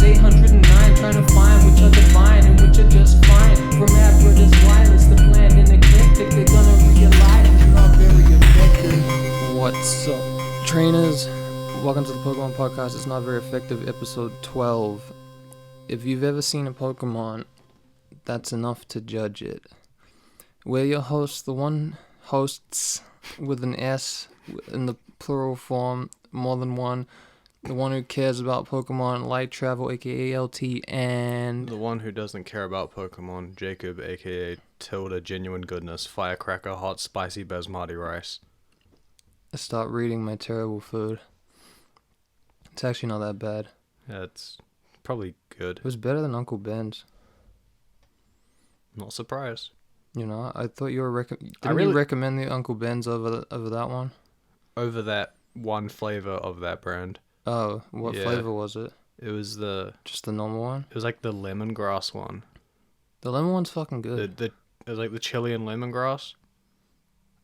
809, trying to find which are divine and which are just fine. From Aphrodite's wireless, the bland and eclectic, they're gonna realize it's not very effective. What's up, trainers? Welcome to the Pokemon Podcast. It's Not Very Effective, episode 12. If you've ever seen a Pokemon, that's enough to judge it. We're your hosts, the one hosts with an S in the plural form, more than one. The one who cares about Pokemon, Light Travel, aka LT, and the one who doesn't care about Pokemon, Jacob, aka Tilda Genuine Goodness, Firecracker, Hot Spicy Basmati Rice. Stop reading my terrible food. It's actually not that bad. Yeah, it's probably good. It was better than Uncle Ben's. Not surprised. You know, I thought you were you recommend the Uncle Ben's over that one? Over that one flavor of that brand. Oh, what flavor was it? It was just the normal one? It was like the lemongrass one. The lemon one's fucking good. It was like the chili and lemongrass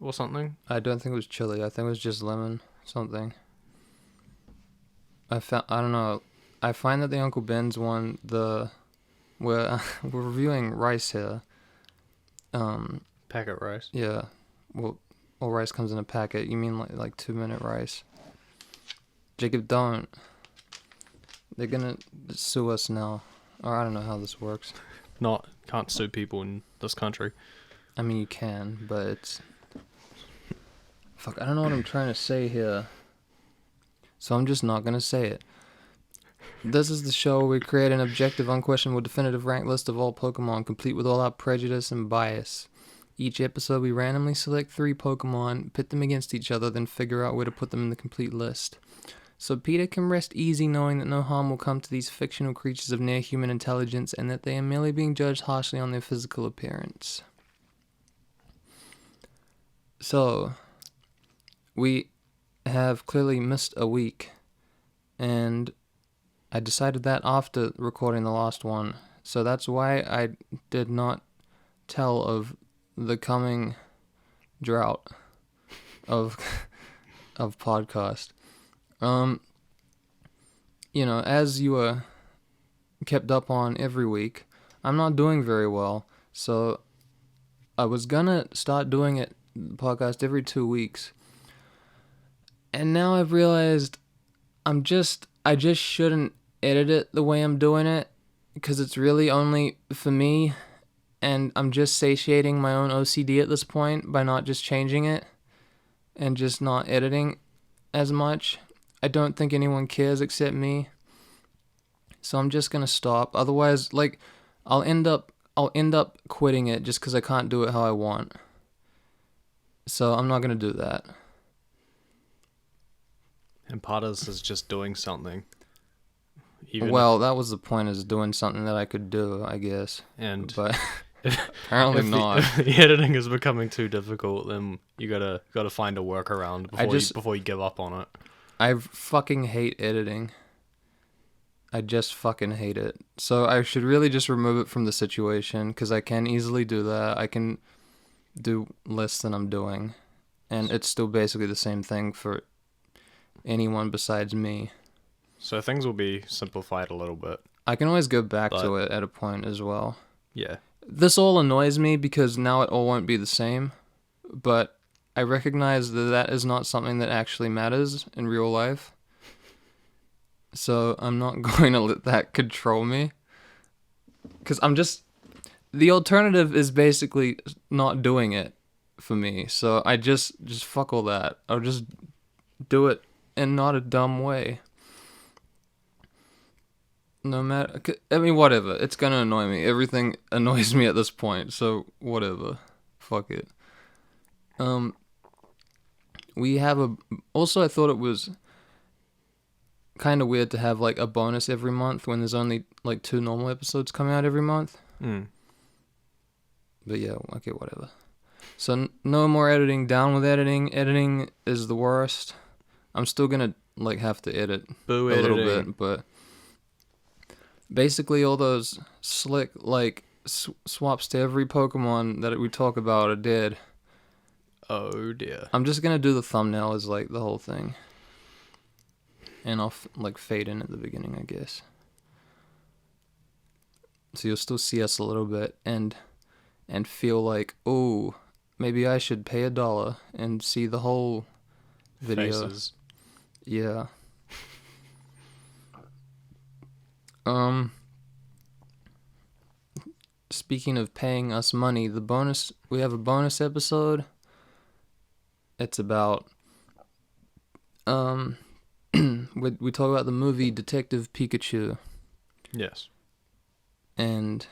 or something. I don't think it was chili. I think it was just lemon something. I don't know. I find that the Uncle Ben's one, we're reviewing rice here. Packet rice. Yeah. Well, all rice comes in a packet. You mean like 2-minute rice? Jacob, don't. They're gonna sue us now. Or I don't know how this works. Can't sue people in this country. I mean, you can, but it's... Fuck, I don't know what I'm trying to say here. So I'm just not gonna say it. This is the show where we create an objective, unquestionable, definitive ranked list of all Pokemon, complete with all our prejudice and bias. Each episode, we randomly select 3 Pokemon, pit them against each other, then figure out where to put them in the complete list. So Peter can rest easy knowing that no harm will come to these fictional creatures of near-human intelligence and that they are merely being judged harshly on their physical appearance. So, we have clearly missed a week, and I decided that after recording the last one, so that's why I did not tell of the coming drought of podcast. You know, as you are kept up on every week, I'm not doing very well, so I was gonna start doing it, podcast every 2 weeks, and now I've realized I just shouldn't edit it the way I'm doing it, because it's really only for me, and I'm just satiating my own OCD at this point by not just changing it, and just not editing as much. I don't think anyone cares except me. So I'm just gonna stop. Otherwise, I'll end up quitting it just because I can't do it how I want. So I'm not gonna do that. And part of this is just doing something. Well, that was the point, is doing something that I could do, I guess. But apparently not. If the editing is becoming too difficult, then you gotta find a workaround before you give up on it. I fucking hate editing. I just fucking hate it. So I should really just remove it from the situation, because I can easily do that. I can do less than I'm doing, and it's still basically the same thing for anyone besides me. So things will be simplified a little bit. I can always go back to it at a point as well. Yeah. This all annoys me because now it all won't be the same, but I recognize that is not something that actually matters in real life. So I'm not going to let that control me. Because the alternative is basically not doing it for me. So I just fuck all that. I'll just do it in not a dumb way. No matter, I mean, whatever. It's gonna annoy me. Everything annoys me at this point, so whatever. Fuck it. We have also, I thought it was kind of weird to have, a bonus every month when there's only, 2 normal episodes coming out every month. But yeah, okay, whatever. So, no more editing. Down with editing. Editing is the worst. I'm still gonna, have to edit little bit, but... Basically, all those slick, swaps to every Pokemon that we talk about are dead. Oh, dear. I'm just gonna do the thumbnail as, the whole thing. And I'll, fade in at the beginning, I guess. So you'll still see us a little bit and feel like, oh, maybe I should pay $1 and see the whole video. Faces. Yeah. Speaking of paying us money, we have a bonus episode. It's about we talk about the movie Detective Pikachu, Yes. and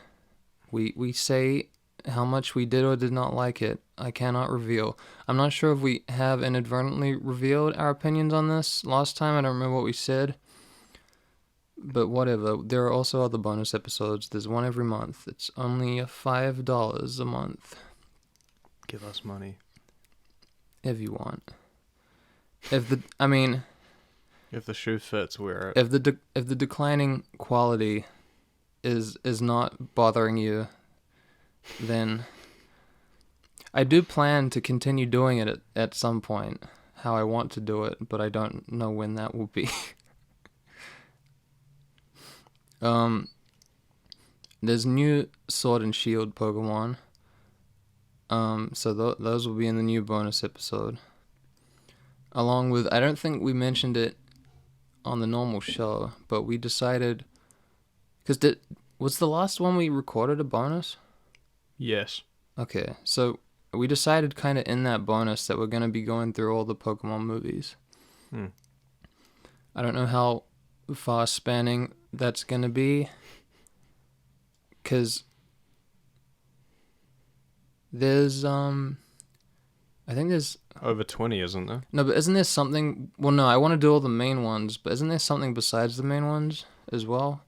we say how much we did or did not like it. I cannot reveal. I'm not sure if we have inadvertently revealed our opinions on this last time. I don't remember what we said. But whatever. There are also other bonus episodes. There's one every month. It's only $5 a month. Give us money. If you want. If the shoe fits, wear it. if the declining quality is not bothering you, then I do plan to continue doing it at some point. How I want to do it, but I don't know when that will be. There's new Sword and Shield Pokemon. So those will be in the new bonus episode. Along with, I don't think we mentioned it on the normal show, but we decided, because was the last one we recorded a bonus? Yes. Okay, so we decided kind of in that bonus that we're going to be going through all the Pokemon movies. I don't know how far spanning that's going to be, because there's, I think there's... Over 20, isn't there? No, but isn't there something... Well, no, I want to do all the main ones, but isn't there something besides the main ones as well?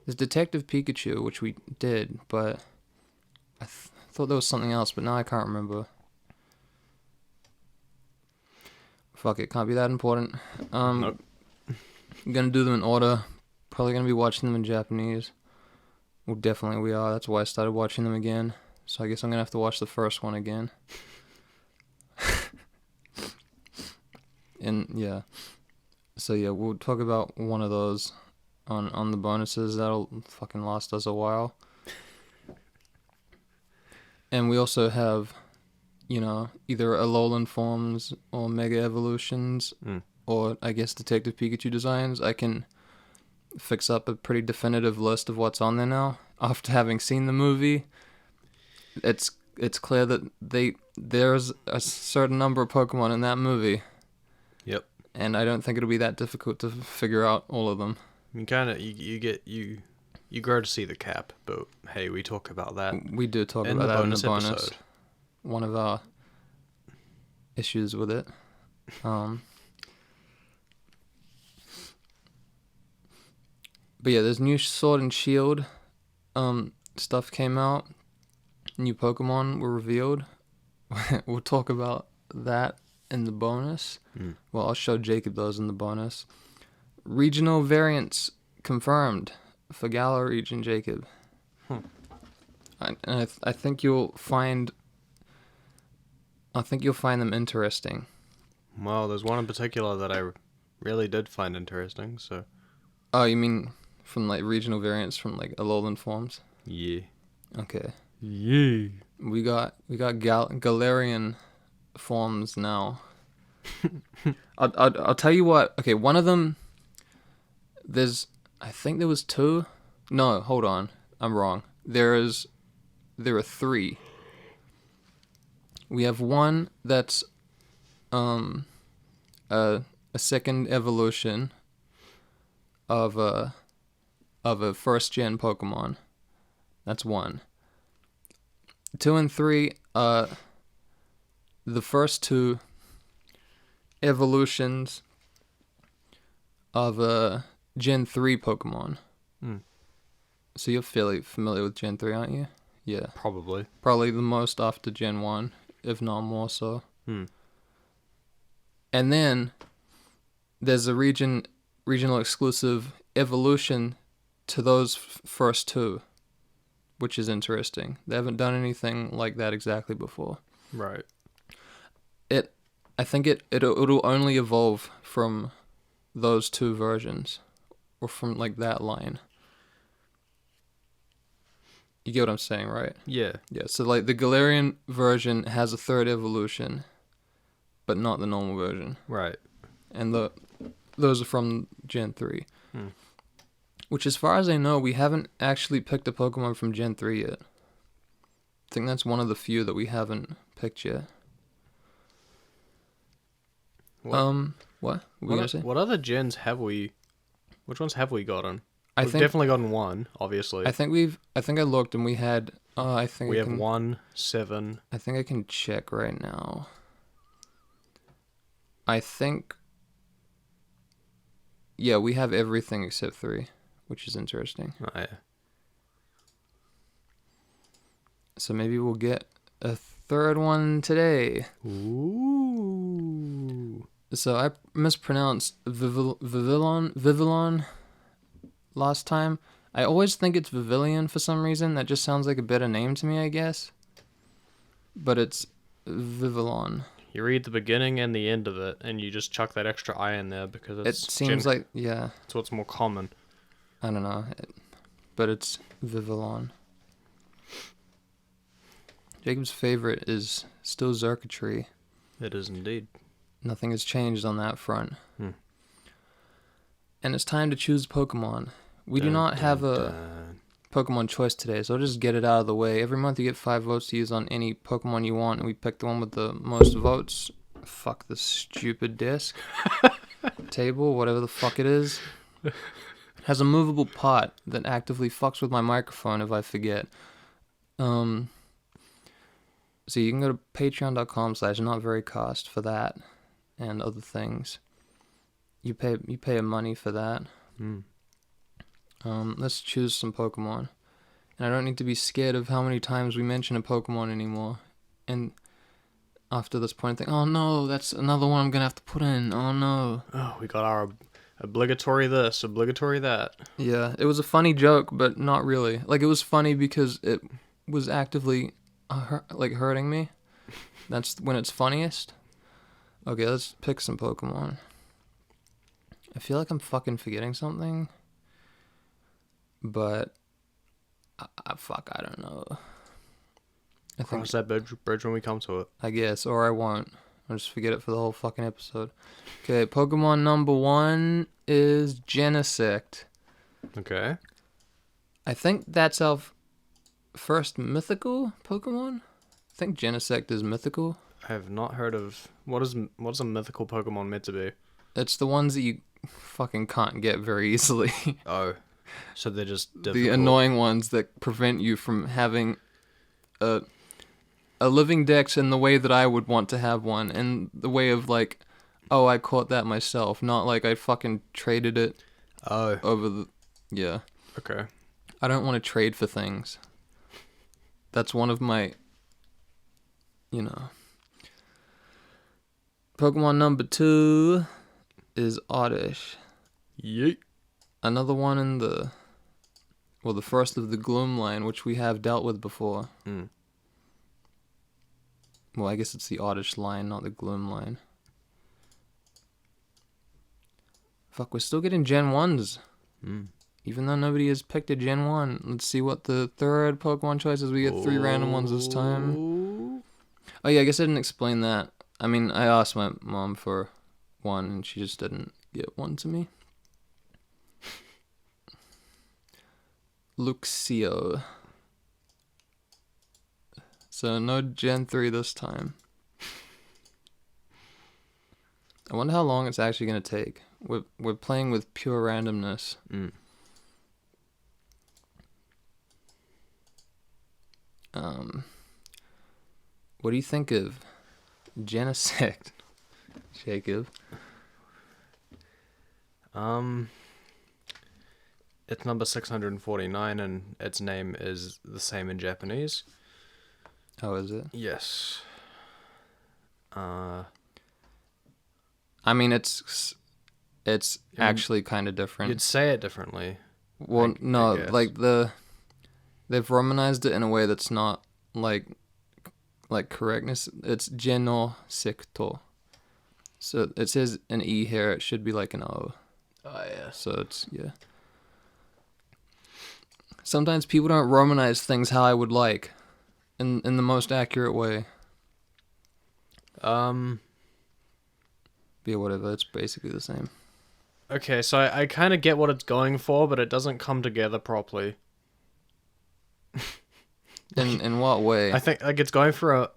There's Detective Pikachu, which we did, but I thought there was something else, but now I can't remember. Fuck it, can't be that important. Nope. I'm gonna do them in order. Probably gonna be watching them in Japanese. Well, definitely we are. That's why I started watching them again. So I guess I'm gonna have to watch the first one again. And yeah. So yeah, we'll talk about one of those on the bonuses. That'll fucking last us a while. And we also have, either Alolan forms or Mega Evolutions, or I guess Detective Pikachu designs. I can fix up a pretty definitive list of what's on there now. After having seen the movie, it's clear that there's a certain number of Pokemon in that movie. Yep. And I don't think it'll be that difficult to figure out all of them. You kind of you grow to see the cap, but hey, we talk about that. We do talk about that in the bonus. Episode. One of our issues with it. But yeah, there's new Sword and Shield stuff came out. New Pokemon were revealed. We'll talk about that in the bonus. Well, I'll show Jacob those in the bonus. Regional variants confirmed for Galar region, Jacob. I think you'll find them interesting. Well, there's one in particular that I really did find interesting. So. Oh, you mean from like regional variants from like Alolan forms? Yeah. Okay. Yeah. We got Galarian forms now. I'll tell you what. Okay, one of them. I think there was 2. No, hold on. I'm wrong. There are 3. We have one that's a second evolution of a first gen Pokemon. That's 1. 2 and 3, the first 2 evolutions of a Gen 3 Pokemon. So you're fairly familiar with Gen 3, aren't you? Yeah. Probably the most after Gen 1, if not more so. And then there's a regional exclusive evolution to those first 2, which is interesting. They haven't done anything like that exactly before. right. I think it'll only evolve from those 2 versions, or from like that line. You get what I'm saying, right? Yeah. Yeah, so like the Galarian version has a third evolution, but not the normal version. Right. And those are from Gen 3. Hmm. Which, as far as I know, we haven't actually picked a Pokemon from Gen 3 yet. I think that's one of the few that we haven't picked yet. What? What were you gonna say? What other gens have we... Which ones have we gotten? I We've think definitely gotten one, obviously. I think I looked and we had. I think we I have can, 1, 7. I think I can check right now. I think. Yeah, we have everything except 3, which is interesting. Oh, yeah. So maybe we'll get a third one today. Ooh. So I mispronounced Vivillon last time. I always think it's Vivillon for some reason. That just sounds like a better name to me, I guess. But it's Vivillon. You read the beginning and the end of it, and you just chuck that extra I in there because It seems like, yeah, it's what's more common. I don't know. But it's Vivillon. Jacob's favorite is still Xurkitree. It is indeed. Nothing has changed on that front. Hmm. And it's time to choose Pokemon. We do not have a Pokemon choice today, so I'll just get it out of the way. Every month you get 5 votes to use on any Pokemon you want, and we pick the one with the most votes. Fuck this stupid disc. Table, whatever the fuck it is. It has a movable pot that actively fucks with my microphone if I forget. So you can go to patreon.com/notverycost for that and other things. You pay a money for that. Let's choose some Pokemon. And I don't need to be scared of how many times we mention a Pokemon anymore. And after this point, I think, oh no, that's another one I'm going to have to put in. Oh no. Oh, we got our obligatory this, obligatory that. Yeah, it was a funny joke, but not really. Like, it was funny because it was actively, hurting me. That's when it's funniest. Okay, let's pick some Pokemon. I feel like I'm fucking forgetting something. But, I don't know. I think Cross that bridge when we come to it. I guess, or I won't. I'll just forget it for the whole fucking episode. Okay, Pokemon number 1 is Genesect. Okay. I think that's our first mythical Pokemon? I think Genesect is mythical. I have not heard of... What is a mythical Pokemon meant to be? It's the ones that you fucking can't get very easily. Oh. So they're just difficult. The annoying ones that prevent you from having a living dex in the way that I would want to have one. In the way of like, oh, I caught that myself. Not like I fucking traded it over the... Yeah. Okay. I don't want to trade for things. That's one of my... Pokemon number 2 is Oddish. Yeet. Another one in the first of the Gloom line, which we have dealt with before. Well, I guess it's the Oddish line, not the Gloom line. Fuck, we're still getting Gen 1s. Even though nobody has picked a Gen 1. Let's see what the third Pokemon choice is. We get 3 random ones this time. Oh yeah, I guess I didn't explain that. I mean, I asked my mom for one, and she just didn't get one to me. Luxio. So no Gen 3 this time. I wonder how long it's actually going to take. We're playing with pure randomness. What do you think of Genesect, Jacob? It's number 649, and its name is the same in Japanese. Oh, is it? Yes. I mean, it's actually kind of different. You'd say it differently. Well, no, like they've romanized it in a way that's not like correctness. It's Genesect. So it says an E here. It should be like an O. Oh yeah. So it's, yeah. Sometimes people don't romanize things how I would like, in the most accurate way. Yeah, whatever. It's basically the same. Okay, so I kind of get what it's going for, but it doesn't come together properly. In what way? I think like it's going for a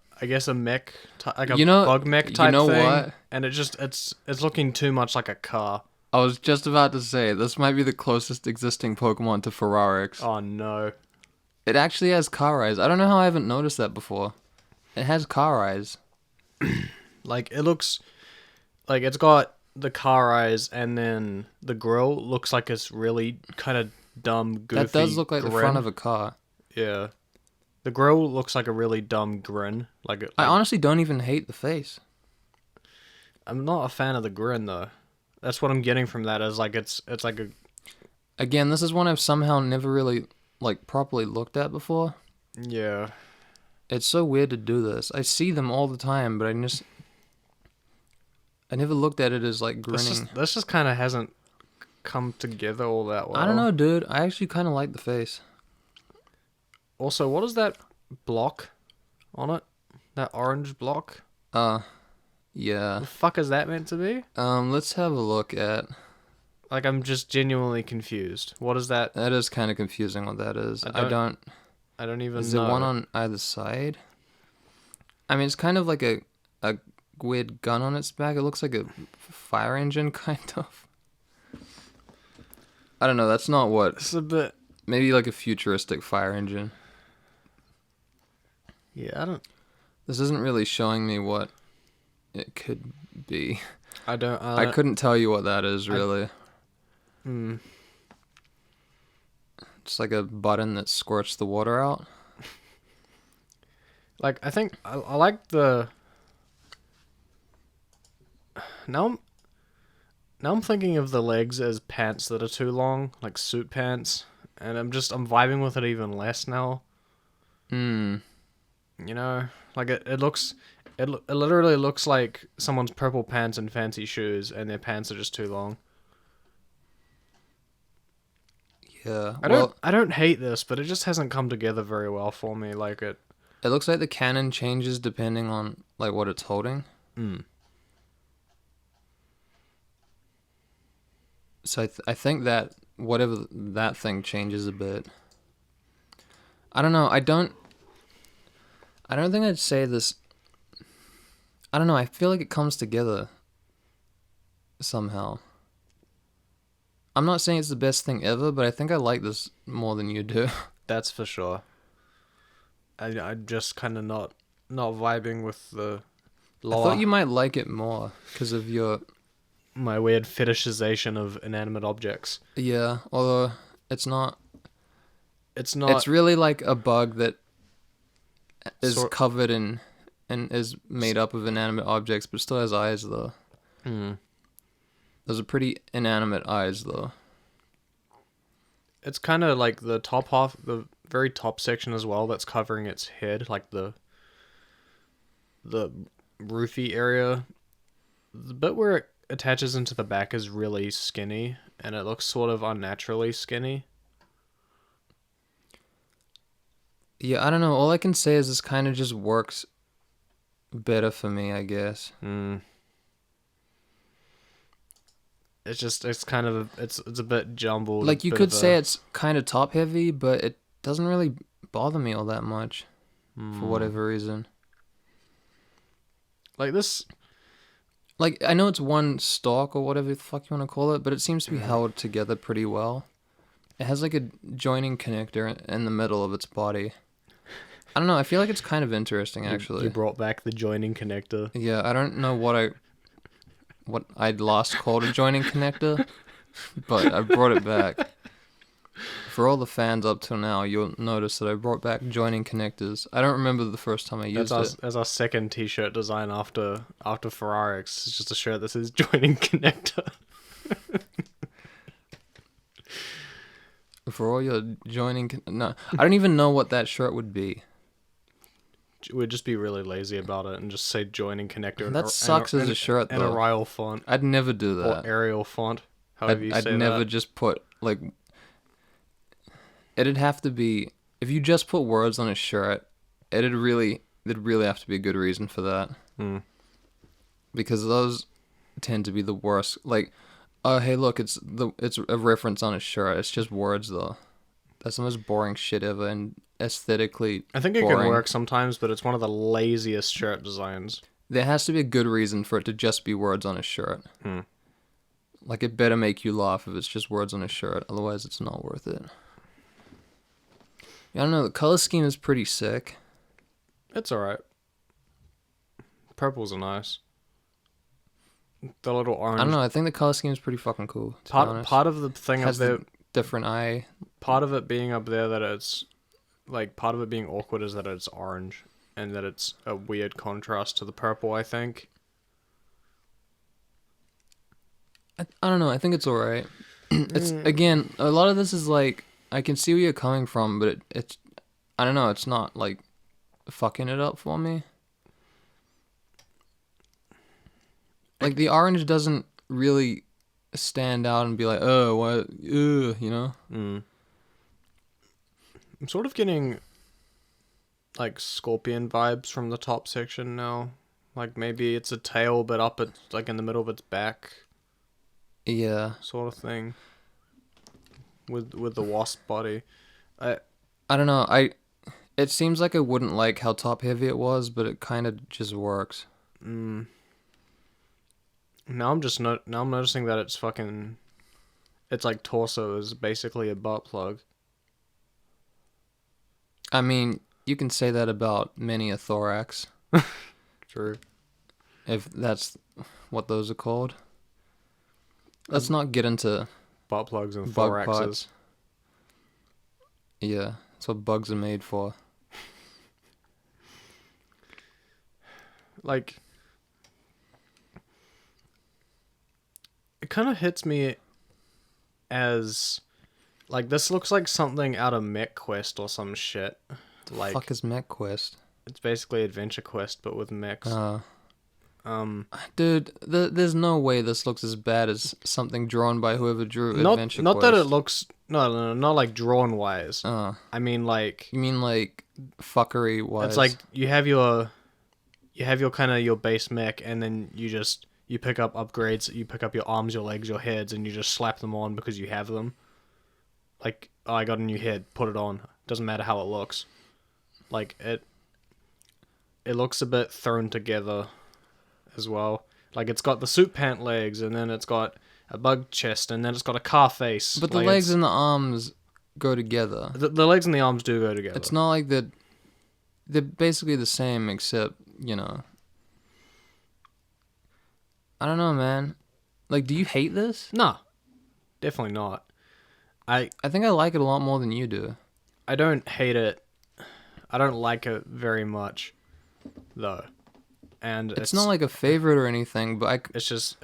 mech, like a You know- bug mech you type know thing, what? and it's looking too much like a car. I was just about to say, this might be the closest existing Pokemon to Ferrarix. Oh no. It actually has car eyes. I don't know how I haven't noticed that before. It has car eyes. Like it looks like it's got the car eyes, and then the grill looks like it's really kind of dumb, goofy. That does look like the front of a car. Yeah. The grill looks like a really dumb grin. I honestly don't even hate the face. I'm not a fan of the grin though. That's what I'm getting from that. Is like it's like a Again, this is one I've somehow never really properly looked at before. yeah. It's so weird to do this. I see them all the time, but I never looked at it as grinning. This just kind of hasn't come together all that well. I don't know, dude. I actually kind of like the face. Also, what is that block on it? That orange block? Yeah. The fuck is that meant to be? Let's have a look at. Like, I'm just genuinely confused. What is that? That is kind of confusing what that is. I don't even Is know. it one on either side? I mean, it's kind of like a weird gun on its back. It looks like a fire engine, kind of. I don't know. That's not what. It's a bit. Maybe like a futuristic fire engine. Yeah, I don't. This isn't really showing me what it could be. I I couldn't tell you what that is, really. It's like a button that squirts the water out. Like, I think I like the. Now I'm thinking of the legs as pants that are too long, like suit pants, and I'm vibing with it even less now. You know, like it literally looks like someone's purple pants and fancy shoes, and their pants are just too long. Yeah. I don't hate this, but it just hasn't come together very well for me. Like it. It looks like the cannon changes depending on what it's holding. So I think that whatever that thing changes a bit. I don't know. I don't think I'd say this. I don't know. I feel like it comes together somehow. I'm not saying it's the best thing ever, but I think I like this more than you do. That's for sure. I'm just kind of not vibing with the I thought you might like it more because of my weird fetishization of inanimate objects. Yeah, although it's not. It's not. It's really like a bug that is covered in and is made up of inanimate objects, but still has eyes though. Those are pretty inanimate eyes though. It's kind of like the top half, the very top section as well, that's covering its head, like the roofy area. The bit where it attaches into the back is really skinny, and it looks sort of unnaturally skinny. Yeah, I don't know. All I can say is this kind of just works better for me, I guess. It's kind of it's a bit jumbled. Like you could say it's kind of top heavy, but it doesn't really bother me all that much for whatever reason. Like this. Like I know it's one stalk or whatever the fuck you want to call it, but it seems to be held together pretty well. It has like a joining connector in the middle of its body. I don't know. I feel like it's kind of interesting actually. You brought back the joining connector. Yeah, I don't know what I'd last called a joining connector, but I brought it back. For all the fans up till now, you'll notice that I brought back joining connectors. I don't remember the first time I used it. That's our second t-shirt design after Ferrarix. It's just a shirt that says joining connector. For all your no, I don't even know what that shirt would be. We'd just be really lazy about it and just say joining connector. That sucks as a shirt, though. And a Arial font. I'd never do that. Or Arial font, however you say that. I'd never just put, it'd have to be if you just put words on a shirt. There'd really have to be a good reason for that. Because those tend to be the worst. Like, oh hey, look, it's a reference on a shirt. It's just words though. That's the most boring shit ever, and aesthetically. I think it boring. can work sometimes, but it's one of the laziest shirt designs. There has to be a good reason for it to just be words on a shirt. Like, it better make you laugh if it's just words on a shirt. Otherwise, it's not worth it. Yeah, I don't know. The color scheme is pretty sick. It's alright. Purples are nice. The little orange. I don't know. I think the color scheme is pretty fucking cool. Part of the thing has up there, the different eye. part of it being up there that it's like part of it being awkward is that it's orange and that it's a weird contrast to the purple. I think. I don't know. I think it's alright. It's again, a lot of this is like I can see where you're coming from, but it's I don't know. It's not like fucking it up for me. Like, the orange doesn't really stand out and be like, oh, what, you know? I'm sort of getting, like, scorpion vibes from the top section now. Like, maybe it's a tail, but up at, like, in the middle of its back. Yeah. Sort of thing. With the wasp body. I don't know. It seems like I wouldn't like how top-heavy it was, but it kind of just works. Now I'm noticing that it's like torso is basically a butt plug. I mean, you can say that about many a thorax. True. If that's what those are called. Let's not get into butt plugs and bug thoraxes. parts. Yeah, that's what bugs are made for. Like, it kind of hits me as, like, this looks like something out of Mech Quest or some shit. Like, Fuck is Mech Quest? It's basically Adventure Quest, but with mechs. Dude, there's no way this looks as bad as something drawn by whoever drew Adventure Quest. Not that it looks... No, not like drawn-wise. I mean, like... You mean, like, fuckery-wise? It's like, you have your kind of your base mech, and then you pick up upgrades. You pick up your arms, your legs, your heads, and you just slap them on because you have them. Like, oh, I got a new head, put it on. Doesn't matter how it looks. Like, it looks a bit thrown together as well. Like, it's got the suit pant legs, and then it's got a bug chest, and then it's got a car face. But the legs and the arms go together. The legs and the arms do go together. It's not like they're basically the same, except, you know... I don't know, man. Like, do you hate this? No. Definitely not. I think I like it a lot more than you do. I don't hate it. I don't like it very much, though. And it's not like a favorite or anything, but it's just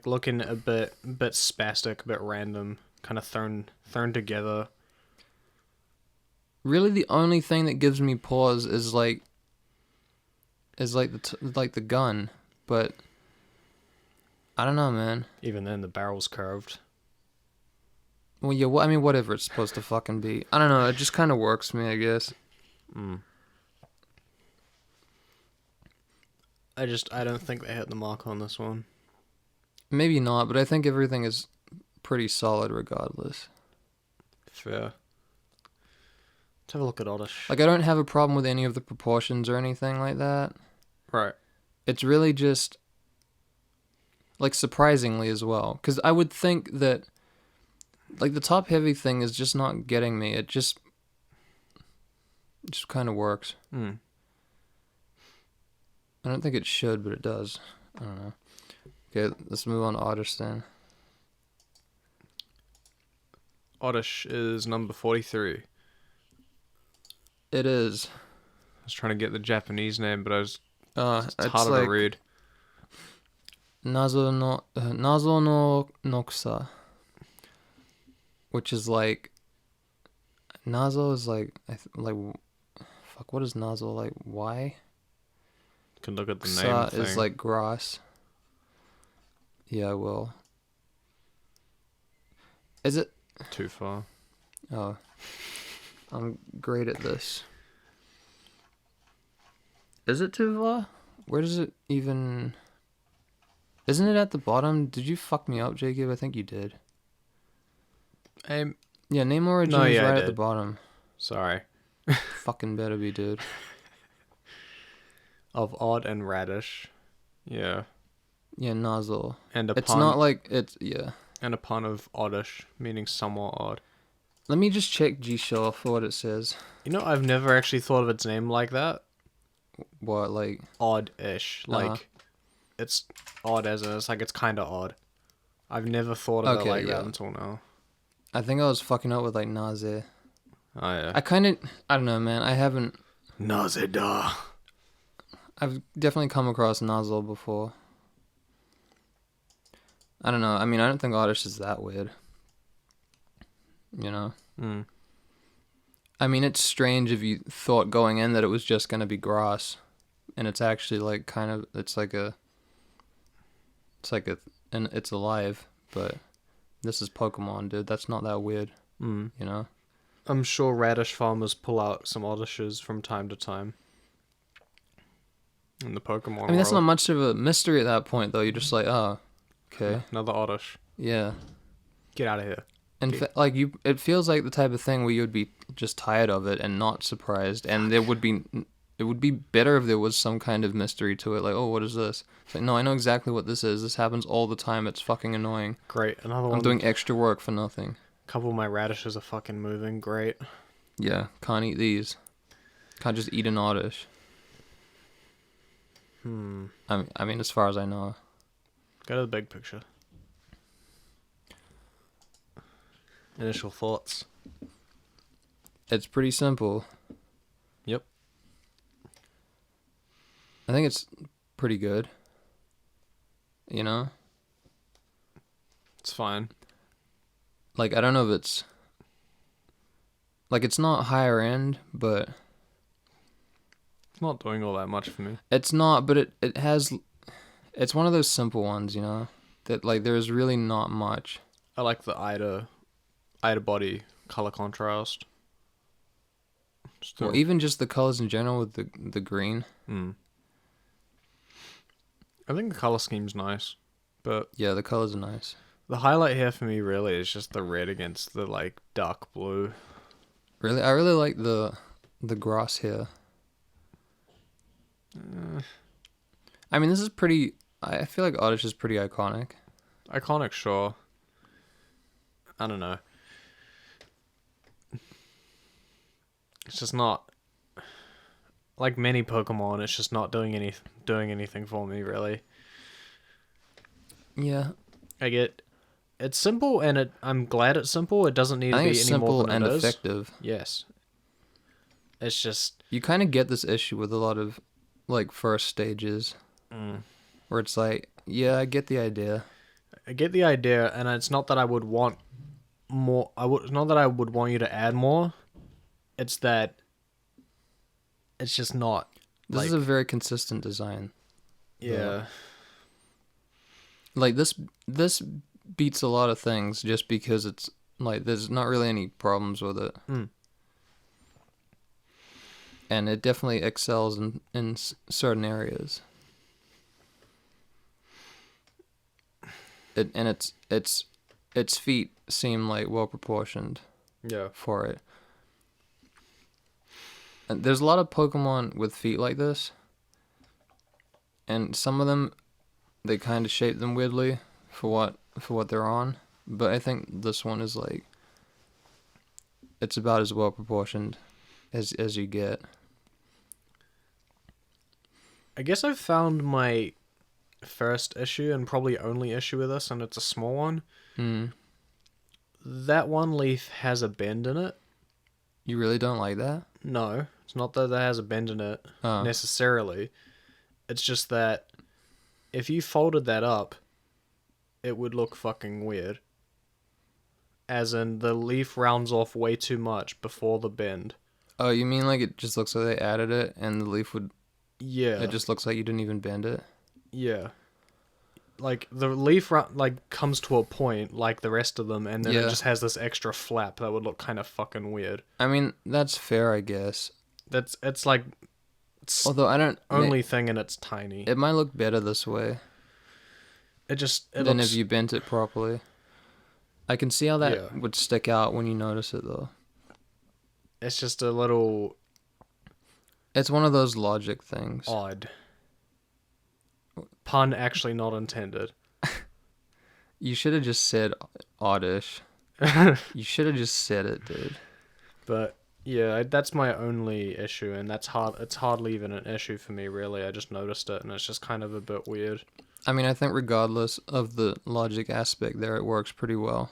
looking a bit spastic, a bit random, kind of thrown together. Really, the only thing that gives me pause is like the gun, but I don't know, man. Even then, the barrel's curved. Well, yeah, I mean, whatever it's supposed to fucking be. I don't know, it just kind of works for me, I guess. I don't think they hit the mark on this one. Maybe not, but I think everything is pretty solid regardless. Fair. Let's have a look at Oddish. Like, I don't have a problem with any of the proportions or anything like that. Right. It's really just, like, surprisingly as well. Because I would think that, like, the top-heavy thing is just not getting me. It just kind of works. I don't think it should, but it does. I don't know. Okay, let's move on to Oddish then. Oddish is number 43. It is. I was trying to get the Japanese name, but it's it's harder like to read. Nazo no Nokusa. Which is like... Nazo is like... Fuck, what is Nazo? Like, why? Can look at the Kusa name thing. is like grass. Yeah, I will. Is it... Too far. Oh. I'm great at this. Is it too far? Where does it even... Isn't it at the bottom? Did you fuck me up, Jacob? I think you did. Yeah, name origin is right at the bottom. Sorry. Fucking better be, dude. Of odd and radish. Yeah. Yeah, nozzle. And a it's pun. not like it's yeah. And a pun of oddish, meaning somewhat odd. Let me just check G-Shell for what it says. You know, I've never actually thought of its name like that. What, like... Oddish. Like, it's odd as in, it's like it's kind of odd. I've never thought of it like that until now. I think I was fucking up with, like, nausea. Oh, yeah. I don't know, man. I haven't... Nausea. I've definitely come across nozzle before. I don't know. I mean, I don't think Oddish is that weird. You know? Mm. I mean, it's strange if you thought going in that it was just going to be grass. And it's actually, like, kind of... It's alive. But this is Pokemon, dude. That's not that weird. Mm. You know? I'm sure radish farmers pull out some Oddishes from time to time. In the Pokemon world. I mean, that's not much of a mystery at that point, though. You're just like, oh, okay. Another Oddish. Yeah. Get out of here. It feels like the type of thing where you would be just tired of it and not surprised, and it would be better if there was some kind of mystery to it, like, oh, what is this? It's like, no, I know exactly what this is. This happens all the time. It's fucking annoying. Great, another one. I'm doing extra work for nothing. A couple of my radishes are fucking moving. Great. Yeah, can't eat these. Can't just eat an Oddish. I mean, as far as I know. Go to the big picture. Initial thoughts. It's pretty simple. Yep. I think it's pretty good. You know? It's fine. Like, I don't know if it's... Like, it's not higher end, but... It's not doing all that much for me. It's not, but it has... It's one of those simple ones, you know? That, like, there's really not much. I like the eye to body color contrast. Well, even just the colors in general with the green. I think the color scheme's nice, but... Yeah, the colors are nice. The highlight here for me really is just the red against the, like, dark blue. Really? I really like the grass here. I mean, this is pretty... I feel like Oddish is pretty iconic. Iconic, sure. I don't know. It's just not... Like many Pokemon, it's just not doing anything for me, really. Yeah. It's simple, and I'm glad it's simple. It doesn't need to be any more than it is. Simple and effective. Yes. It's just... You kind of get this issue with a lot of, like, first stages. Where it's like, yeah, I get the idea. I get the idea, and it's not that I would want more... It's not that I would want you to add more. It's that... It's just not... This is a very consistent design. Yeah. Like, this beats a lot of things just because it's, like, there's not really any problems with it. And it definitely excels in certain areas. Its feet seem, like, well proportioned. Yeah. For it. And there's a lot of Pokemon with feet like this. And some of them, they kind of shape them weirdly for what they're on. But I think this one is, like, it's about as well proportioned as you get. I guess I've found my first issue and probably only issue with this, and it's a small one. That one leaf has a bend in it. You really don't like that? No, it's not that it has a bend in it necessarily. It's just that if you folded that up, it would look fucking weird. As in, the leaf rounds off way too much before the bend. Oh, you mean like it just looks like they added it and the leaf would... Yeah. It just looks like you didn't even bend it? Yeah. like the leaf like comes to a point like the rest of them, and then it just has this extra flap that would look kind of fucking weird. I mean, that's fair, I guess. It's like although I don't only thing, and it's tiny. It might look better this way. It than looks, if you bent it properly. I can see how that would stick out when you notice it, though. It's just a little... It's one of those logic things. Odd. Pun actually not intended. You should have just said oddish. You should have just said it, dude. But yeah, that's my only issue, and that's hard. It's hardly even an issue for me, really. I just noticed it, and it's just kind of a bit weird. I mean, I think regardless of the logic aspect there, it works pretty well.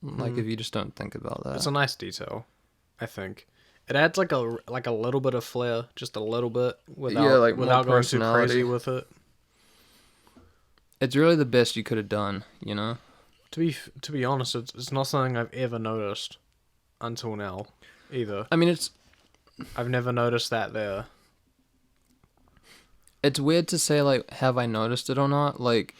Like, if you just don't think about that. It's a nice detail, I think. It adds like a little bit of flair, just a little bit, without going too crazy with it. It's really the best you could have done, you know? To be honest, it's not something I've ever noticed until now, either. I mean, I've never noticed that there. It's weird to say, like, have I noticed it or not? Like,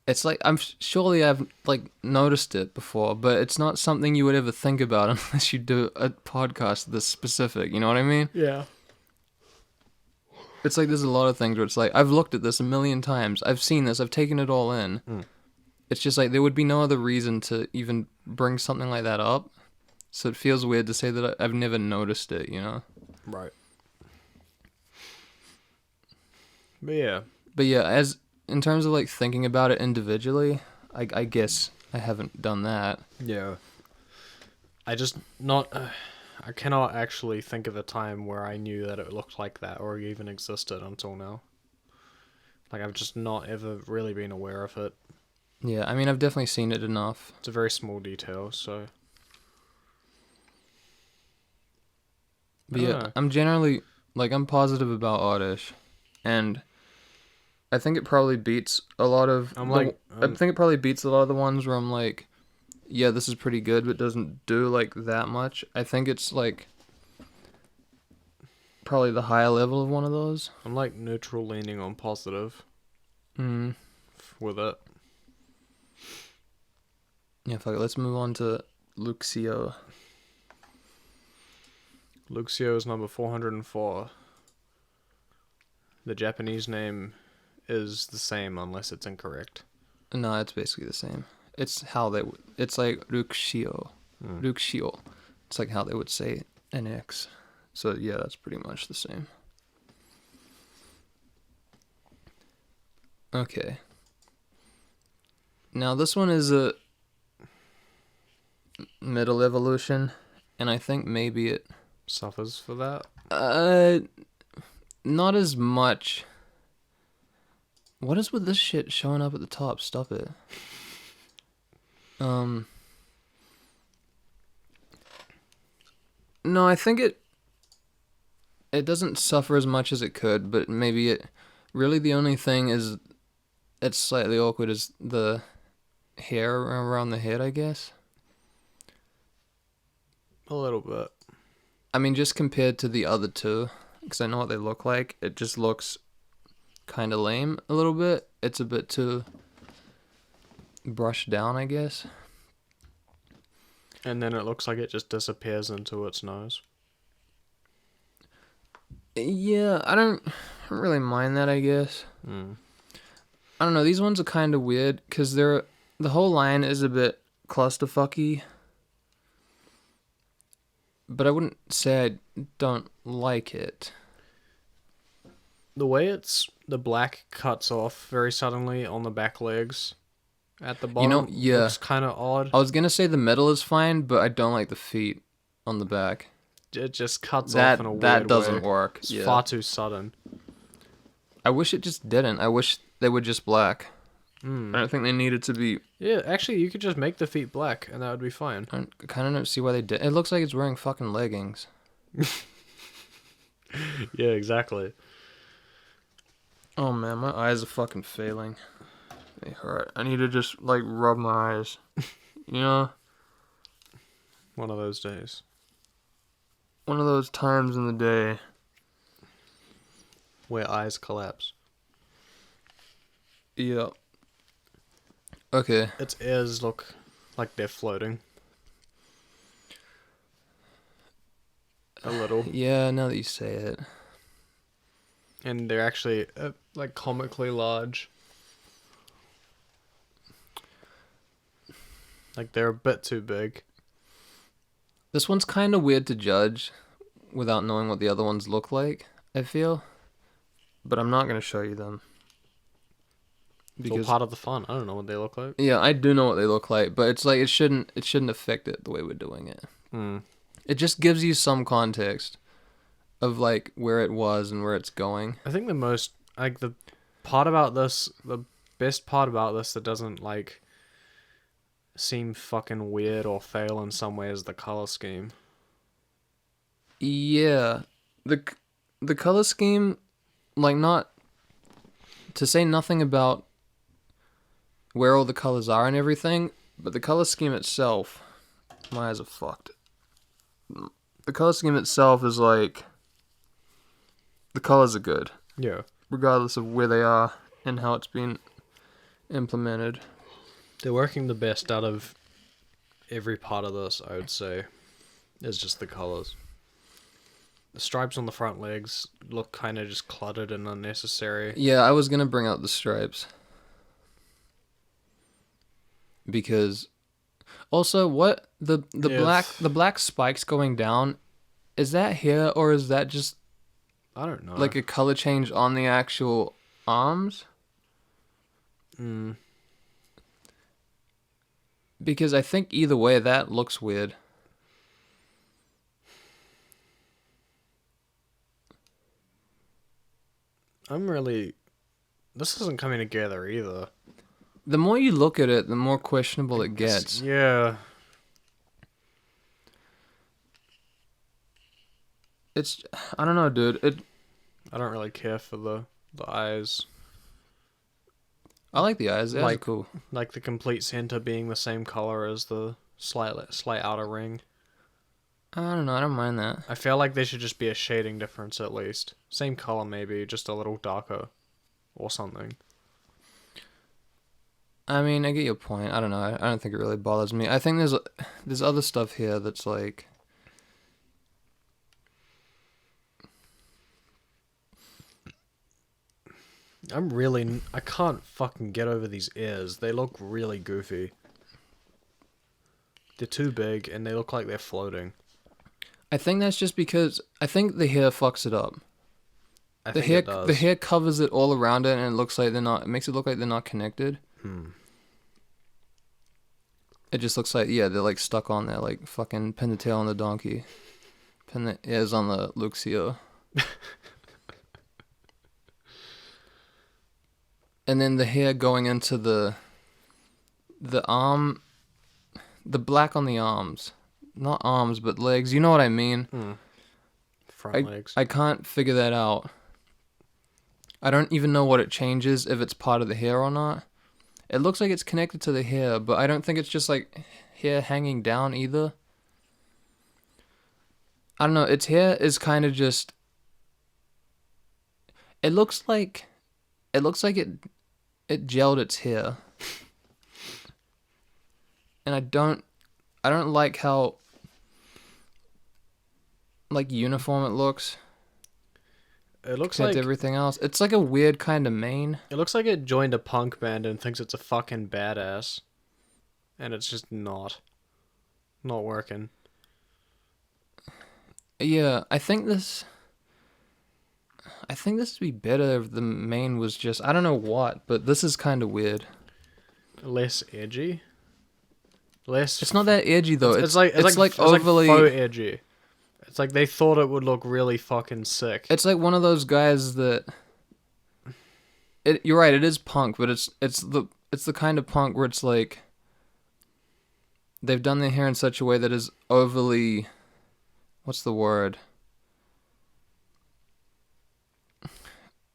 it's like, surely I've, like, noticed it before, but it's not something you would ever think about unless you do a podcast this specific, you know what I mean? Yeah. It's like there's a lot of things where it's like, I've looked at this a million times, I've seen this, I've taken it all in. It's just like, there would be no other reason to even bring something like that up, so it feels weird to say that I've never noticed it, you know? Right. But yeah, as in terms of like thinking about it individually, I guess I haven't done that. Yeah. I cannot actually think of a time where I knew that it looked like that or even existed until now. Like, I've just not ever really been aware of it. Yeah, I mean, I've definitely seen it enough. It's a very small detail, so... But yeah, I'm generally, like, I'm positive about Oddish. And I think it probably beats a lot of... I think it probably beats a lot of the ones where I'm like, yeah, this is pretty good, but doesn't do, like, that much. I think it's, like, probably the higher level of one of those. I'm, like, neutral leaning on positive. With it. Yeah, fuck it. Let's move on to Luxio. Luxio is number 404. The Japanese name is the same unless it's incorrect. No, it's basically the same. It's how they would... It's like Luxio. Luxio. It's like how they would say an X. So, yeah, that's pretty much the same. Okay. Now, this one is a middle evolution, and I think maybe it... Suffers for that? Not as much. What is with this shit showing up at the top? Stop it. No, I think it doesn't suffer as much as it could, but maybe it... Really, the only thing is it's slightly awkward is the hair around the head, I guess. A little bit. I mean, just compared to the other two, because I know what they look like, it just looks kind of lame a little bit. It's a bit too brushed down, I guess. And then it looks like it just disappears into its nose. Yeah, I don't really mind that, I guess. I don't know, these ones are kind of weird, because the whole line is a bit clusterfucky. But I wouldn't say I don't like it. The way the black cuts off very suddenly on the back legs at the bottom looks kind of odd. I was going to say the middle is fine, but I don't like the feet on the back. It just cuts off in a weird way. That doesn't work. It's far too sudden. I wish it just didn't. I wish they were just black. I don't think they needed to be... Yeah, actually, you could just make the feet black, and that would be fine. I kind of don't see why they did. It looks like it's wearing fucking leggings. Yeah, exactly. Oh, man, my eyes are fucking failing. They hurt. I need to just, like, rub my eyes. You know? One of those days. One of those times in the day. Where eyes collapse. Yeah. Okay. Its ears look like they're floating. A little. Yeah, now that you say it. And they're actually, like, comically large. Like, they're a bit too big. This one's kind of weird to judge without knowing what the other ones look like, I feel. But I'm not going to show you them. It's all part of the fun. I don't know what they look like. Yeah, I do know what they look like, but it's like it shouldn't affect it the way we're doing it. It just gives you some context of like where it was and where it's going. I think the most, like, the part about this, the best part about this that doesn't, like, seem fucking weird or fail in some way is the color scheme. Yeah, the color scheme, like, not to say nothing about where all the colors are and everything, but the color scheme itself, my eyes are fucked. The color scheme itself is like, the colors are good. Yeah. Regardless of where they are and how it's been implemented. They're working the best out of every part of this, I would say. Is just the colors. The stripes on the front legs look kind of just cluttered and unnecessary. Yeah, I was gonna bring out the stripes. Because also what the black spikes going down, is that hair or is that just I don't know. like a color change on the actual arms? Because I think either way that looks weird. This isn't coming together either. The more you look at it, the more questionable it gets. Yeah. It's, I don't know, dude. I don't really care for the eyes. I like the eyes. The eyes are cool. Like the complete center being the same color as the slight outer ring. I don't know. I don't mind that. I feel like there should just be a shading difference at least. Same color maybe, just a little darker or something. I mean, I get your point. I don't know. I don't think it really bothers me. I think there's other stuff here that's like, I can't fucking get over these ears. They look really goofy. They're too big and they look like they're floating. I think that's just because I think the hair fucks it up. The hair covers it all around it, and it looks like it makes it look like they're not connected. It just looks like, yeah, they're like stuck on there, like fucking pin the tail on the donkey. Pin the ears on the Luxio. And then the hair going into the arm, the black on the arms. Not arms, but legs. You know what I mean? Front legs. I can't figure that out. I don't even know what it changes, if it's part of the hair or not. It looks like it's connected to the hair, but I don't think it's just like hair hanging down either. I don't know. Its hair is kind of just... It looks like it gelled its hair. And I don't like how like uniform it looks. It looks compared like to everything else. It's like a weird kind of mane. It looks like it joined a punk band and thinks it's a fucking badass. And it's just not working. Yeah, I think this would be better if the mane was just, I don't know what, but this is kind of weird. Less edgy. It's not that edgy though. It's like overly faux edgy. It's like they thought it would look really fucking sick. It's like one of those guys that. You're right. It is punk, but it's the kind of punk where it's like. They've done their hair in such a way that is overly. What's the word?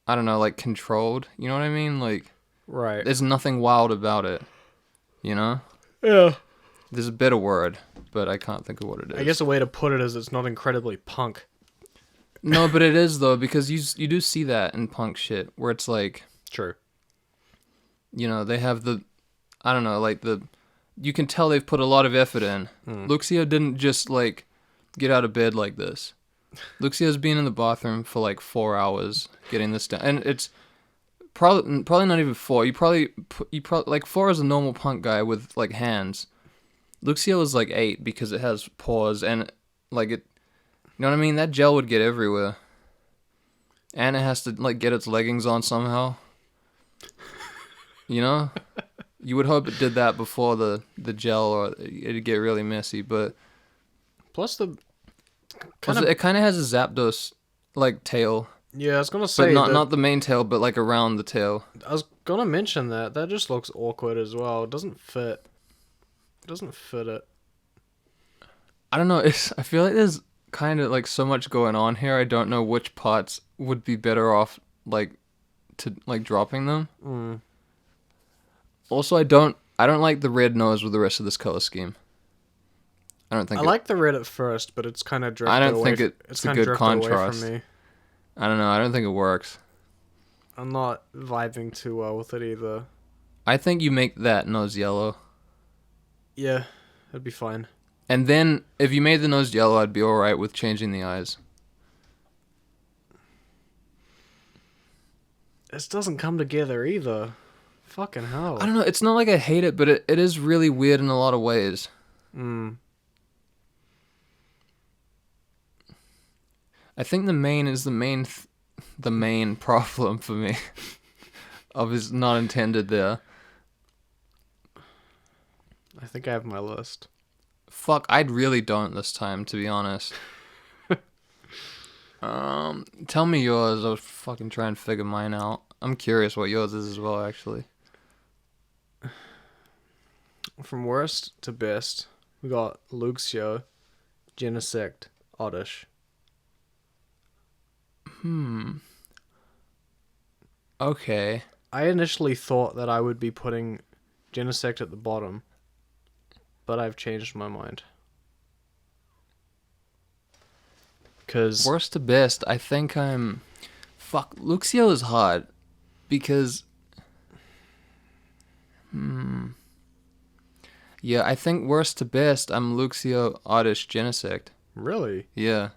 I don't know, like controlled. You know what I mean? Like. Right. There's nothing wild about it. You know? Yeah. There's a better word, but I can't think of what it is. I guess a way to put it is it's not incredibly punk. No, but it is though, because you do see that in punk shit where it's like true. they have I don't know, like you can tell they've put a lot of effort in. Luxio didn't just like get out of bed like this. Luxio's been in the bathroom for like 4 hours getting this done, and it's probably not even 4. You probably like 4 is a normal punk guy with like hands. Luxio is like 8 because it has paws and like it. You know what I mean? That gel would get everywhere, and it has to like get its leggings on somehow. You know, you would hope it did that before the gel, or it'd get really messy. But plus it kind of has a Zapdos like tail. Yeah, I was gonna say, but not the main tail, but like around the tail. I was gonna mention that just looks awkward as well. It doesn't fit. It doesn't fit it. I don't know. I feel like there's kind of like so much going on here. I don't know which parts would be better off like to like dropping them. Also, I don't like the red nose with the rest of this color scheme. I don't think I like the red at first, but it's kind of drifted I don't away. think it's a good contrast. Away from me. I don't know. I don't think it works. I'm not vibing too well with it either. I think you make that nose yellow. Yeah, that'd be fine. And then if you made the nose yellow, I'd be alright with changing the eyes. This doesn't come together either. Fucking hell. I don't know. It's not like I hate it, but it is really weird in a lot of ways. I think the main is the main problem for me. Obviously not intended there. I think I have my list. Fuck, I really don't this time, to be honest. Tell me yours. I'll fucking try and figure mine out. I'm curious what yours is as well, actually. From worst to best, we got Luxio, Genesect, Oddish. Okay. I initially thought that I would be putting Genesect at the bottom, but I've changed my mind. Cause worst to best, I think I'm... Fuck, Luxio is hard. Because... Yeah, I think worst to best, I'm Luxio, Oddish, Genesect. Really? Yeah.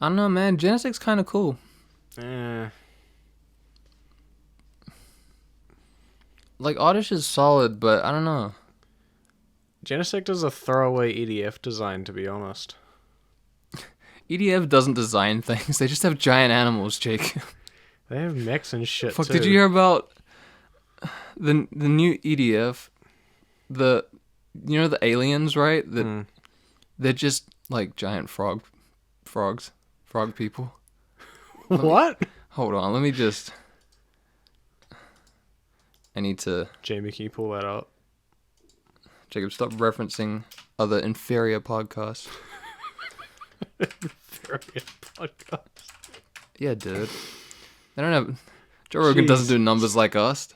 I don't know, man. Genesect's kind of cool. Like, Oddish is solid, but I don't know. Genesect is a throwaway EDF design, to be honest. EDF doesn't design things. They just have giant animals, Jake. They have mechs and shit, Fuck, too. did you hear about the new EDF? You know the aliens, right? They're just, like, giant frogs. Frog people. What? Hold on, let me just... I need to... Jamie, can you pull that up? Jacob, stop referencing other inferior podcasts. Inferior podcast. Yeah, dude. They don't have... Joe Rogan doesn't do numbers like us.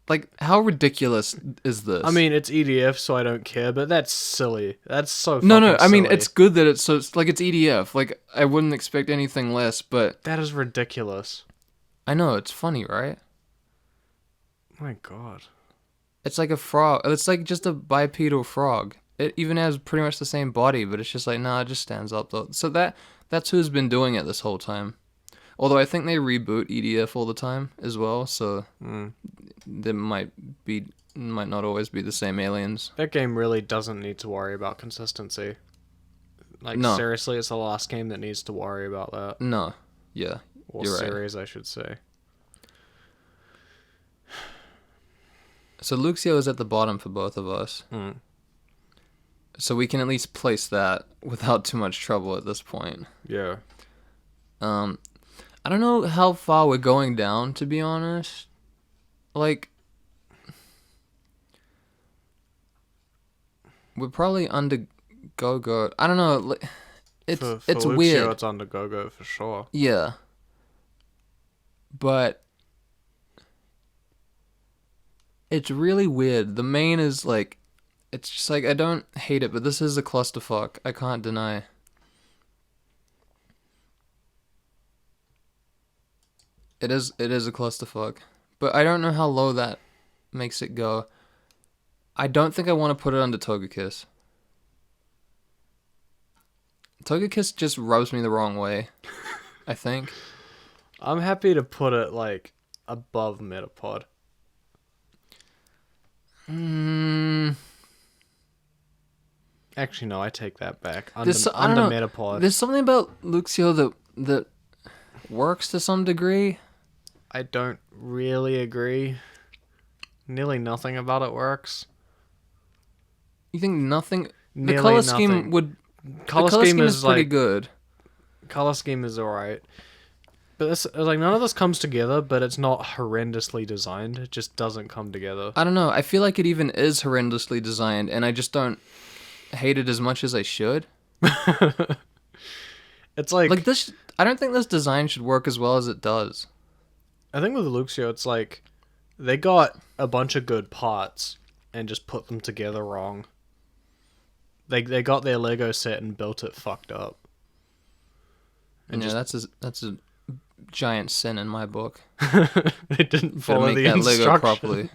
Like, how ridiculous is this? I mean, it's EDF, so I don't care, but that's silly. That's so fucking No, I mean, silly. it's good that it's it's EDF. Like, I wouldn't expect anything less, but... That is ridiculous. I know, it's funny, right? My god. It's like a frog. It's like just a bipedal frog. It even has pretty much the same body, but it's just like, nah, it just stands up though. So that's who's been doing it this whole time. Although I think they reboot EDF all the time as well, so there might not always be the same aliens. That game really doesn't need to worry about consistency. Like, No. seriously, it's the last game that needs to worry about that. No. Yeah. Or You're right. series, I should say. So Luxio is at the bottom for both of us. So we can at least place that without too much trouble at this point. Yeah. I don't know how far we're going down, to be honest. Like, we're probably under Go-Go. I don't know. It's Luxio, weird. It's under Go-Go for sure. Yeah. But it's really weird. The main is like, it's just like, I don't hate it, but this is a clusterfuck. I can't deny. It is a clusterfuck. But I don't know how low that makes it go. I don't think I want to put it under Togekiss. Togekiss just rubs me the wrong way, I think. I'm happy to put it like above Metapod. Actually, no, I take that back. Under I don't know. Metapod. There's something about Luxio that works to some degree. I don't really agree. Nearly nothing about it works. You think nothing? Nearly the color nothing. scheme would. Color the color scheme is pretty like good. color scheme is alright, but this like none of this comes together. But it's not horrendously designed. It just doesn't come together. I don't know. I feel like it even is horrendously designed, and I just don't hate it as much as I should. It's like this. I don't think this design should work as well as it does. I think with Luxio, it's like they got a bunch of good parts and just put them together wrong. They got their Lego set and built it fucked up. And yeah, that's a giant sin in my book. They didn't Gotta follow make the that instructions. Lego properly.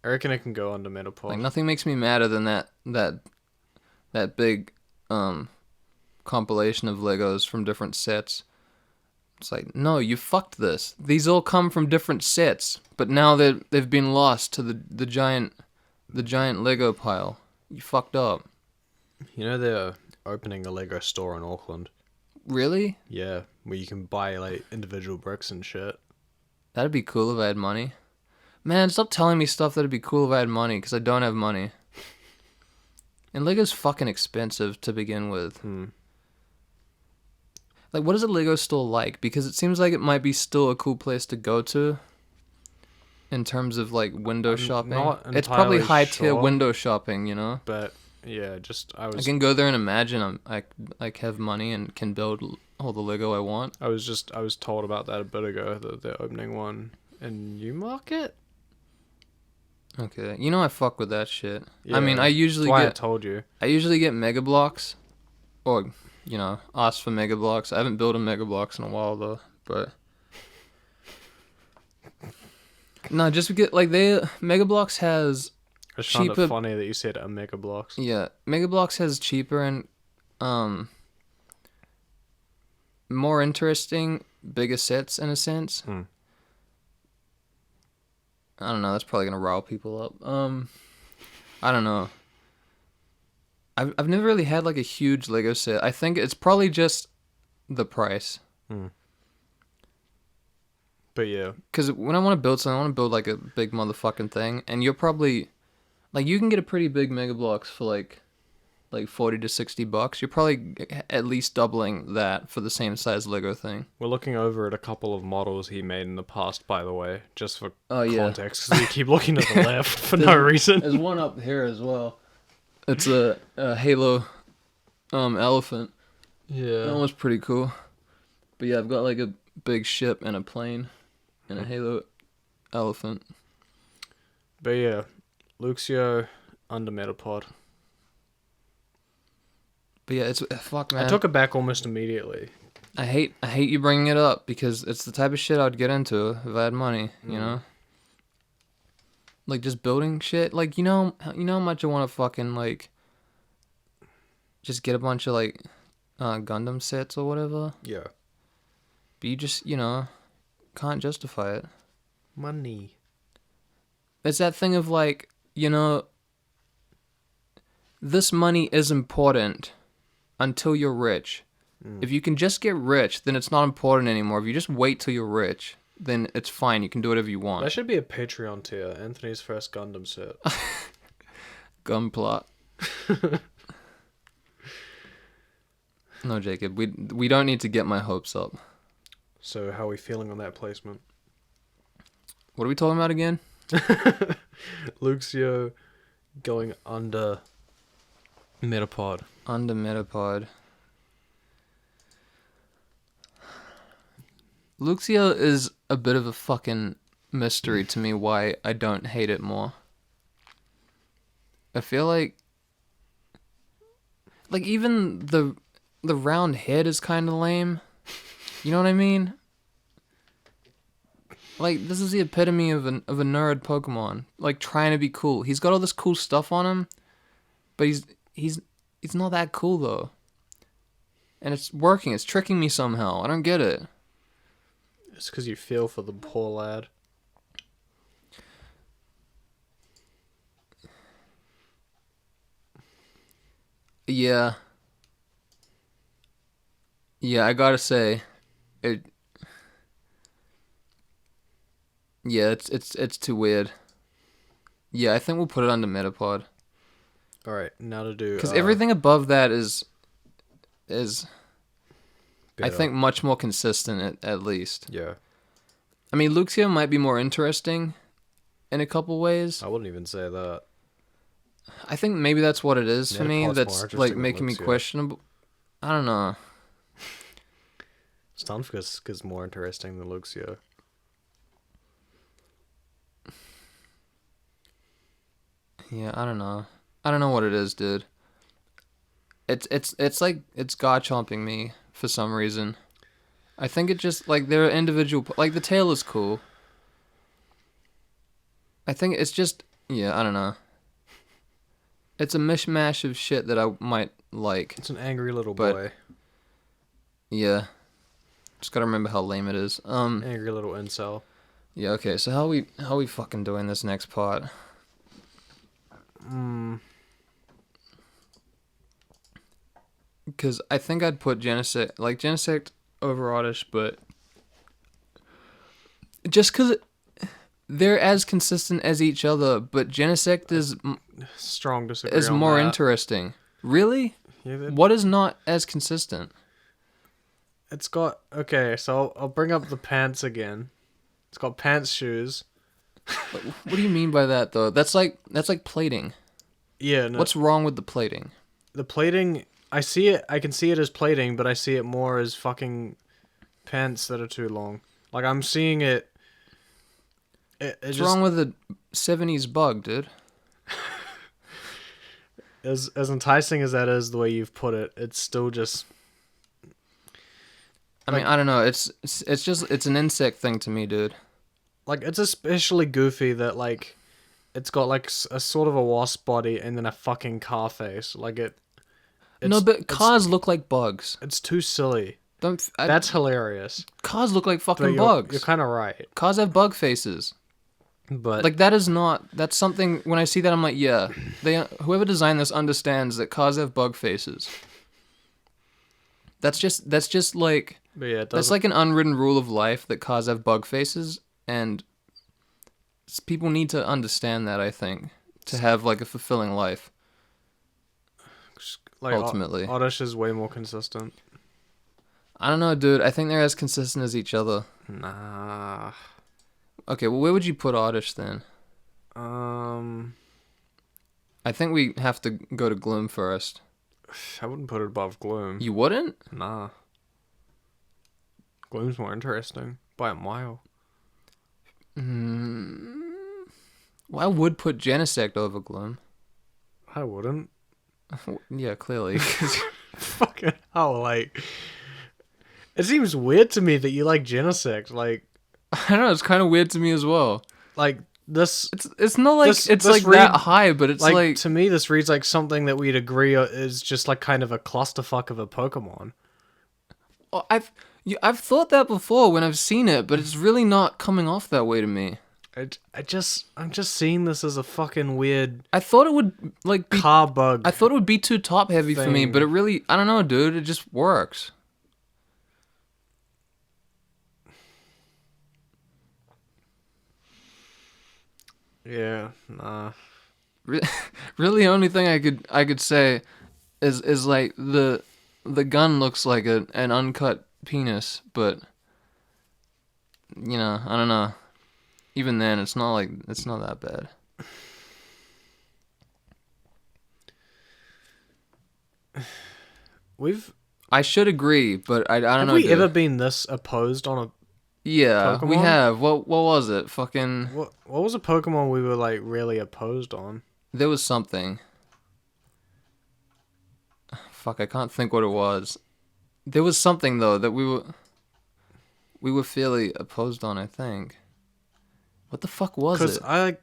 I reckon it can go under Metapod. Like nothing makes me madder than that big compilation of Legos from different sets. It's like, no, you fucked this. These all come from different sets, but now they've been lost to the giant Lego pile. You fucked up. You know they're opening a Lego store in Auckland. Really? Yeah, where you can buy like individual bricks and shit. That'd be cool if I had money. Man, stop telling me stuff that'd be cool if I had money, because I don't have money. And Lego's fucking expensive to begin with. Like, what is a Lego store like? Because it seems like it might be still a cool place to go to. In terms of, like, window shopping. It's probably entirely high-tier sure. window shopping, you know? But yeah, I I can go there and imagine I have money and can build all the Lego I want. I was told about that a bit ago that they're opening one in Newmarket. Okay, you know I fuck with that shit. Yeah, I mean, I usually that's why I get told you. Mega Blocks, or ask for Mega Blocks. I haven't built a Mega Blocks in a while though, but no, just because Mega Blocks has I just found cheaper. it funny that you said a Mega Blocks. Yeah, Mega Blocks has cheaper and more interesting, bigger sets in a sense. I don't know. That's probably gonna rile people up. I don't know. I've never really had like a huge Lego set. I think it's probably just the price. But yeah, Because when I want to build something, I want to build like a big motherfucking thing, and you're probably like you can get a pretty big Mega Blocks for like $40 to $60. You're probably at least doubling that for the same size Lego thing. we're looking over at a couple of models he made in the past, by the way, just for Oh, yeah. context, because we keep looking to the left for no reason. There's one up here as well. It's a Halo elephant. Yeah. That one's pretty cool. But yeah, I've got like a big ship and a plane and a Halo elephant. But yeah, Luxio under Metapod. But yeah, it's fuck, man. I took it back almost immediately. I hate you bringing it up because it's the type of shit I'd get into if I had money, you know? Like just building shit. Like you know how much I want to fucking like just get a bunch of like Gundam sets or whatever. Yeah. But you just, can't justify it. Money. It's that thing of like, this money is important until you're rich. If you can just get rich, then it's not important anymore. If you just wait till you're rich, then it's fine. You can do whatever you want. That should be a Patreon tier. Anthony's first Gundam set. Gunplot. No, Jacob, we don't need to get my hopes up. So how are we feeling on that placement? What are we talking about again? Luxio going under Metapod. Under Metapod. Luxio is a bit of a fucking mystery to me why I don't hate it more. I feel like even the round head is kind of lame. You know what I mean? Like, this is the epitome of a nerd Pokemon. Like, trying to be cool. He's got all this cool stuff on him, but he's not that cool, though. And it's working. It's tricking me somehow. I don't get it. It's because you feel for the poor lad. Yeah. Yeah, I gotta say, it. Yeah, it's too weird. Yeah, I think we'll put it under Metapod. All right, now to do. Because everything above that is I better. think much more consistent at least. Yeah. I mean, Luxio might be more interesting in a couple ways. I wouldn't even say that. I think maybe that's what it is for me. Metapod's more That's interesting like than making me Luxio. questionable. I don't know. Stunfisk is more interesting than Luxio. Yeah, I don't know. I don't know what it is, dude. It's like it's god chomping me for some reason. I think it just like there are individual like the tail is cool. I think it's just yeah, I don't know. It's a mishmash of shit that I might like. It's an angry little But- boy. Yeah. Just gotta remember how lame it is. Angry little incel. Yeah, okay, so how we fucking doing this next part? Because I think I'd put Genesect over Oddish, but just because they're as consistent as each other, but Genesect Strong disagree is on more that. interesting. Really? Yeah, What is not as consistent? it's got okay. So I'll bring up the pants again. It's got pants shoes. What do you mean by that, though? That's like plating. Yeah. No, What's wrong with the plating? the plating? I see it. I can see it as plating, but I see it more as fucking pants that are too long. Like I'm seeing it. It What's just, wrong with the 70s bug, dude? as enticing as that is, the way you've put it, it's still just. I mean, I don't know. It's just it's an insect thing to me, dude. Like it's especially goofy that like, it's got like a sort of a wasp body and then a fucking car face. Like it. No, but cars look like bugs. It's too silly. Don't. That's hilarious. Cars look like But fucking you're, bugs. You're kind of right. Cars have bug faces. But Like that is not. That's something. When I see that, I'm like, yeah. Whoever designed this understands that cars have bug faces. That's just like. but yeah, it That's doesn't. like an unwritten rule of life that cars have bug faces, and people need to understand that. I think to have like a fulfilling life. Like, ultimately. Oddish is way more consistent. I don't know, dude. I think they're as consistent as each other. Nah. Okay, well, where would you put Oddish then? I I think we have to go to Gloom first. wouldn't put it above Gloom. You wouldn't? Nah. Gloom's more interesting by a mile. Well, I would put Genesect over Gloom. I wouldn't. Yeah, clearly. 'Cause Fucking hell, like. It seems weird to me that you like Genesect. Like I don't know. It's kind of weird to me as well. this. It's not like This it's like that read- high, but it's like to me, this reads like something that we'd agree is just like kind of a clusterfuck of a Pokemon. oh, I've thought that before when I've seen it, but it's really not coming off that way to me. I'm just seeing this as a fucking weird I thought it would like be. car bug. I thought it would be too top heavy for me, thing. but it really. I don't know, dude. It just works. Yeah, nah. Really, the only thing I could say is like the gun looks like an uncut penis, but you know, I don't know. Even then, it's not that bad. I should agree, but I don't Have know. we dude. ever been this opposed on a Yeah, we Pokemon? have. What was it? Fucking. what was a Pokemon we were like really opposed on? There was something. Fuck, I can't think what it was. There was something though that we were fairly opposed on, I think. What the fuck was Because it? I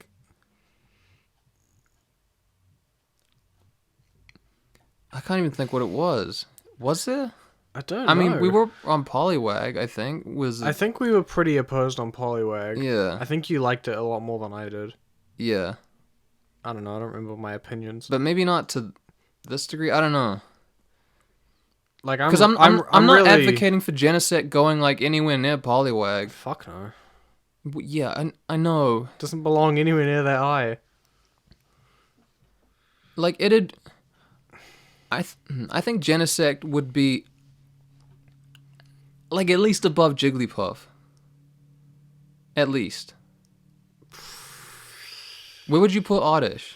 can't even think what it was. Was there? I don't I know. mean, we were on Poliwag, I think. I think we were pretty opposed on Poliwag. Yeah. I think you liked it a lot more than I did. Yeah. I don't know. I don't remember my opinions. But maybe not to this degree. I don't know. Like Because I'm not really advocating for Genesect going like anywhere near Poliwag. Fuck no. Yeah, I know. Doesn't belong anywhere near that eye. Like it'd. I think Genesect would be like at least above Jigglypuff. At least. Where would you put Oddish?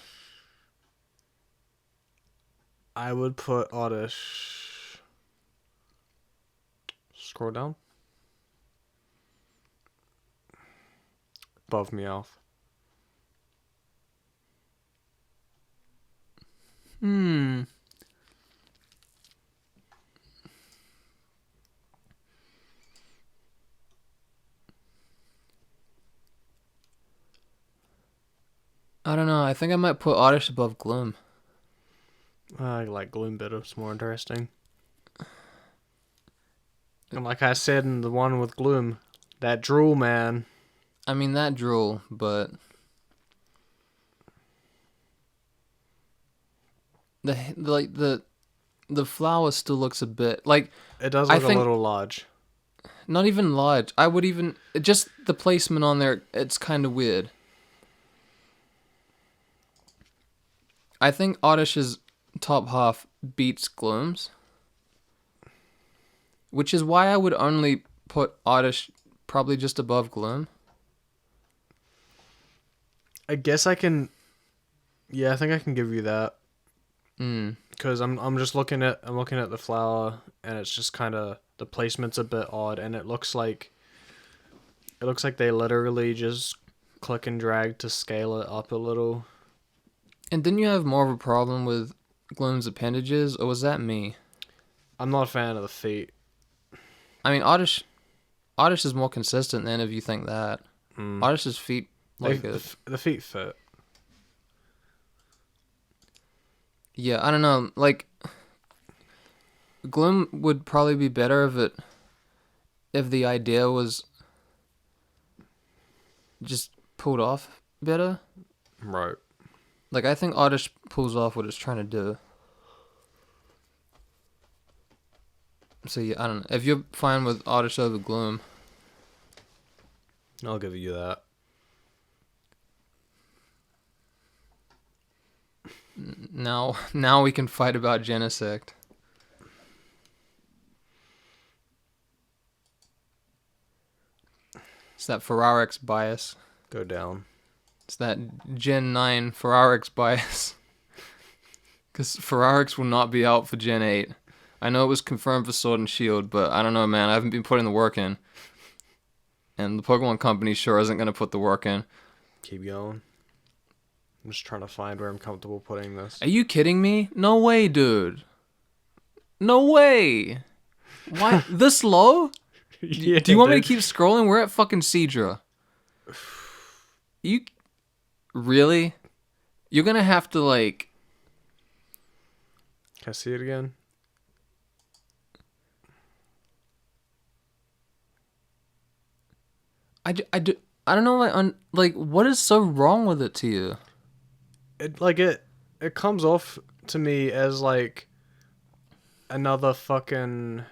I would put Oddish. Scroll down. Above Meowth. I don't know. I think I might put Oddish above Gloom. I like Gloom better. It's more interesting. And like I said in the one with Gloom, that drool, man. I mean that drool, but the flower still looks a bit like It does I look a think little large. not even large. I would even just the placement on there. It's kind of weird. I think Oddish's top half beats Gloom's, which is why I would only put Oddish probably just above Gloom. I guess I can. Yeah, I think I can give you that. Mm. Because I'm just looking at the flower, and it's just kind of the placement's a bit odd, and it looks like they literally just click and drag to scale it up a little. And didn't you have more of a problem with Gloom's appendages, or was that me? I'm not a fan of the feet. I mean, Oddish is more consistent than if you think that. Oddish's feet like it. The feet fit. Yeah, I don't know. Like, Gloom would probably be better if the idea was just pulled off better. Right. Like, I think Oddish pulls off what it's trying to do. So yeah, I don't know. If you're fine with Oddish over Gloom, I'll give you that. now we can fight about Genesect. It's that Ferrarix bias. Go down. It's that Gen 9 Ferrarix bias. Because Ferrarix will not be out for Gen 8. I know it was confirmed for Sword and Shield, but I don't know, man. I haven't been putting the work in. And the Pokemon Company sure isn't going to put the work in. Keep going. I'm just trying to find where I'm comfortable putting this. Are you kidding me? No way, dude. No way. Why? This low? Yeah, Do you want me to keep scrolling? We're at fucking Seadra. You... Really? You're going to have to, like... Can I see it again? I don't know, like, what is so wrong with it to you? It comes off to me as like another fucking.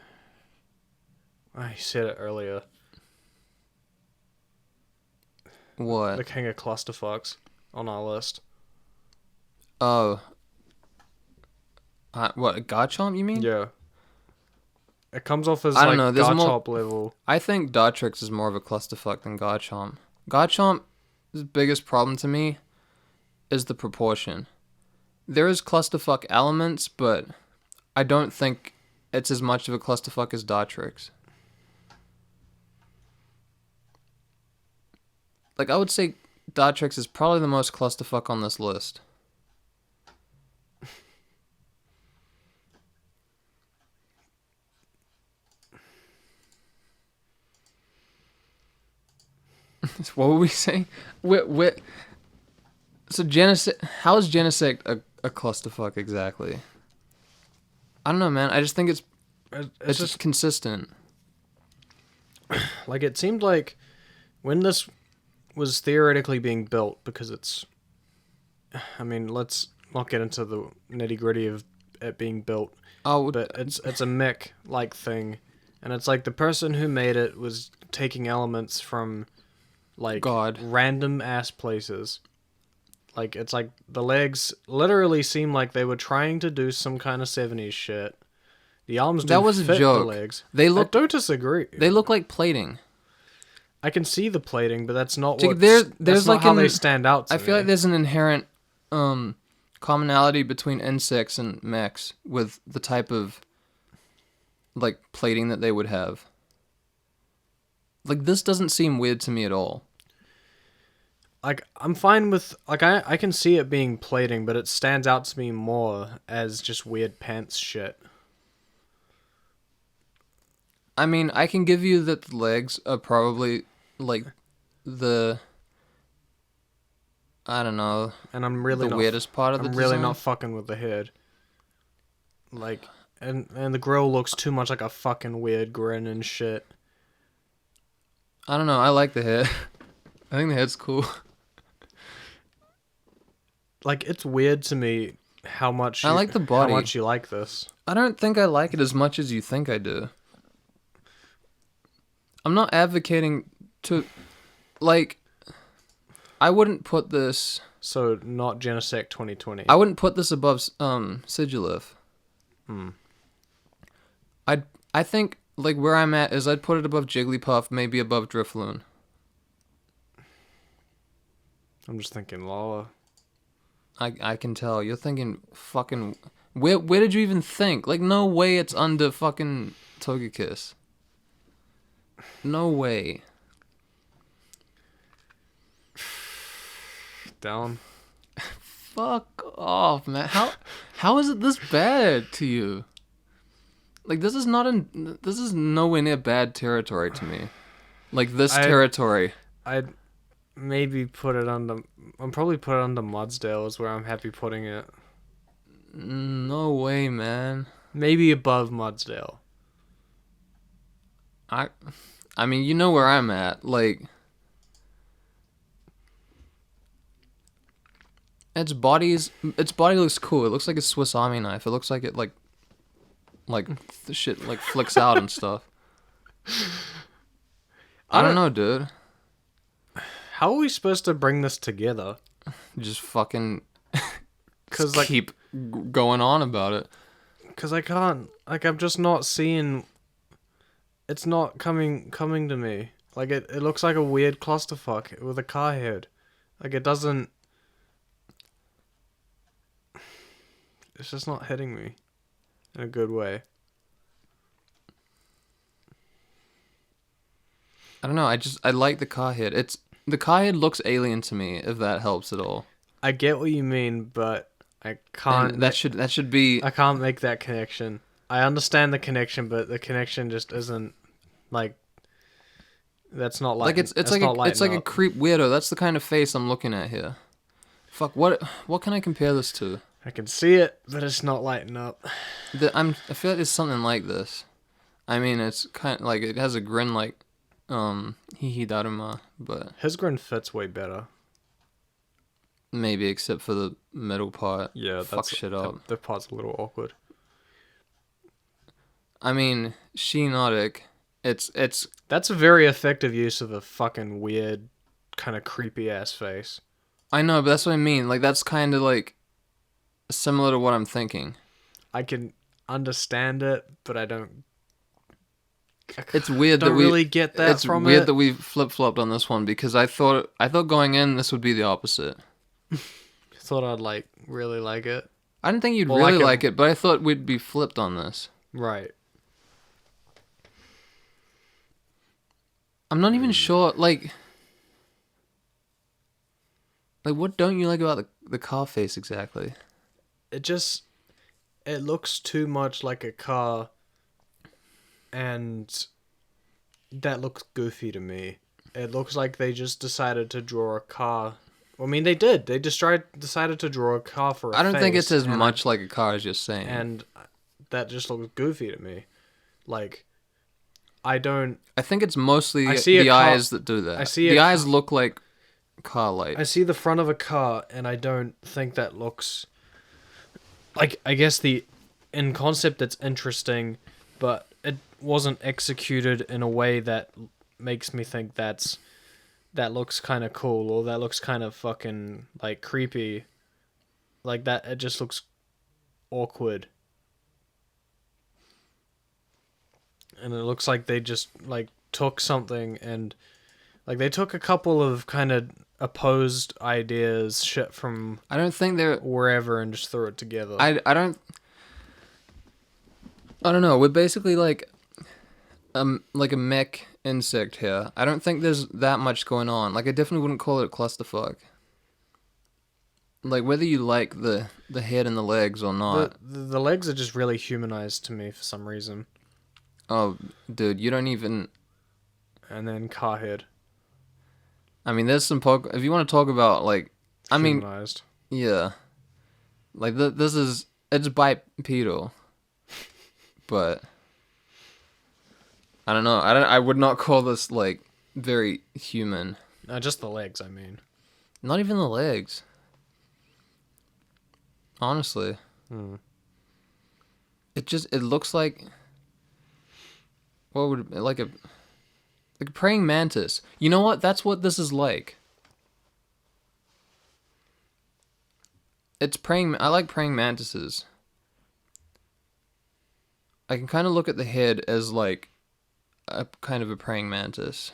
I said it earlier. What? The king of clusterfucks on our list. Oh. What, Garchomp, you mean? Yeah. It comes off as I don't like know, Garchomp level. I think Dartrix is more of a clusterfuck than Garchomp. Garchomp's biggest problem to me is the proportion. There is clusterfuck elements, but I don't think it's as much of a clusterfuck as Dartrix. Like, I would say Dartrix is probably the most clusterfuck on this list. What were we saying? So Genesect, how is Genesect a clusterfuck exactly? I don't know, man. I just think it's just consistent. Like, it seemed like when this was theoretically being built, because it's, I mean, let's not get into the nitty gritty of it being built, Oh, but it's a mech like thing, and it's like the person who made it was taking elements from like God. random ass places. Like, it's like the legs literally seem like they were trying to do some kind of 70s shit. The arms That do was a fit joke. the legs. They look. I don't disagree. They look like plating. I can see the plating, but that's not See, what. there's That's not like how they stand out to I feel me. like there's an inherent commonality between insects and mechs with the type of like plating that they would have. Like this doesn't seem weird to me at all. Like, I'm fine with, like, I can see it being plating, but it stands out to me more as just weird pants shit. I mean, I can give you that the legs are probably like the I don't know, And I'm really the not, weirdest part of the I'm really design. not fucking with the head. Like, and the grill looks too much like a fucking weird grin and shit. I don't know. I like the head. I think the head's cool. Like, it's weird to me how much I like the body. how much you like this. I don't think I like it as much as you think I do. I'm not advocating to, like, I wouldn't put this. So, not Genesect 2020. I wouldn't put this above Sigilif. I think like where I'm at is I'd put it above Jigglypuff, maybe above Drifloon. I'm just thinking lower. I can tell you're thinking fucking. Where did you even think? Like no way it's under fucking Togekiss. No way. Down. Fuck off, man. How is it this bad to you? Like this is nowhere near bad territory to me. Like this territory. I'd maybe put it under. I'll probably put it under Mudsdale is where I'm happy putting it. No way, man. Maybe above Mudsdale. I mean, you know where I'm at. Like its body looks cool. It looks like a Swiss Army knife. It looks like it like the shit like flicks out and stuff. I don't know, dude. How are we supposed to bring this together? Just fucking Cause like, keep going on about it. cause I can't. Like, I'm just not seeing. It's not coming to me. Like, it looks like a weird clusterfuck with a car head. Like, it doesn't. It's just not hitting me in a good way. I don't know. I like the car head. The car head looks alien to me. If that helps at all. I get what you mean, but I can't. And that should be. I can't make that connection. I understand the connection, but the connection just isn't like. That's not like it's like a creep weirdo. That's the kind of face I'm looking at here. Fuck. What can I compare this to? I can see it, but it's not lighting up. I feel like it's something like this. I mean, it's kind of like it has a grin like Hihidaruma, but His grin fits way better. maybe except for the middle part. Yeah, fuck shit up. The part's a little awkward. I mean, Shiinotic, it's That's a very effective use of a fucking weird, kind of creepy ass face. I know, but that's what I mean. Like that's kind of like similar to what I'm thinking. I can understand it, but I don't. It's weird don't that we really get that it's from weird it. that we flip-flopped on this one because I thought going in this would be the opposite. Thought I'd really like it. I didn't think you'd Well, really like it, but I thought we'd be flipped on this. Right. I'm not even sure, like what don't you like about the car face exactly? It looks too much like a car, and that looks goofy to me. it looks like they just decided to draw a car. I mean, they did. They just decided to draw a car for a I don't think face, it's as much like a car as you're saying. and that just looks goofy to me. Like, I think it's mostly see the eyes that do that. The eyes look like car lights. I see the front of a car, and I don't think that looks like. I guess in concept it's interesting, but it wasn't executed in a way that makes me think that looks kind of cool, or that looks kind of fucking like creepy. Like that, it just looks awkward. And it looks like they just like took something and like they took a couple of kind of opposed ideas shit from I don't think they're wherever and just threw it together. I don't know. We're basically like a mech insect here. I don't think there's that much going on. Like I definitely wouldn't call it a clusterfuck. Like whether you like the head and the legs or not. The legs are just really humanized to me for some reason. Oh, dude, you don't even. And then car head. I mean, there's some if you want to talk about like, I mean, humanized. Yeah, like it's bipedal, but I don't know. I would not call this like very human. No, just the legs. I mean, not even the legs. Honestly, it looks like. What would like a praying mantis? You know what? That's what this is like. It's praying. I like praying mantises. I can kind of look at the head as like a kind of a praying mantis.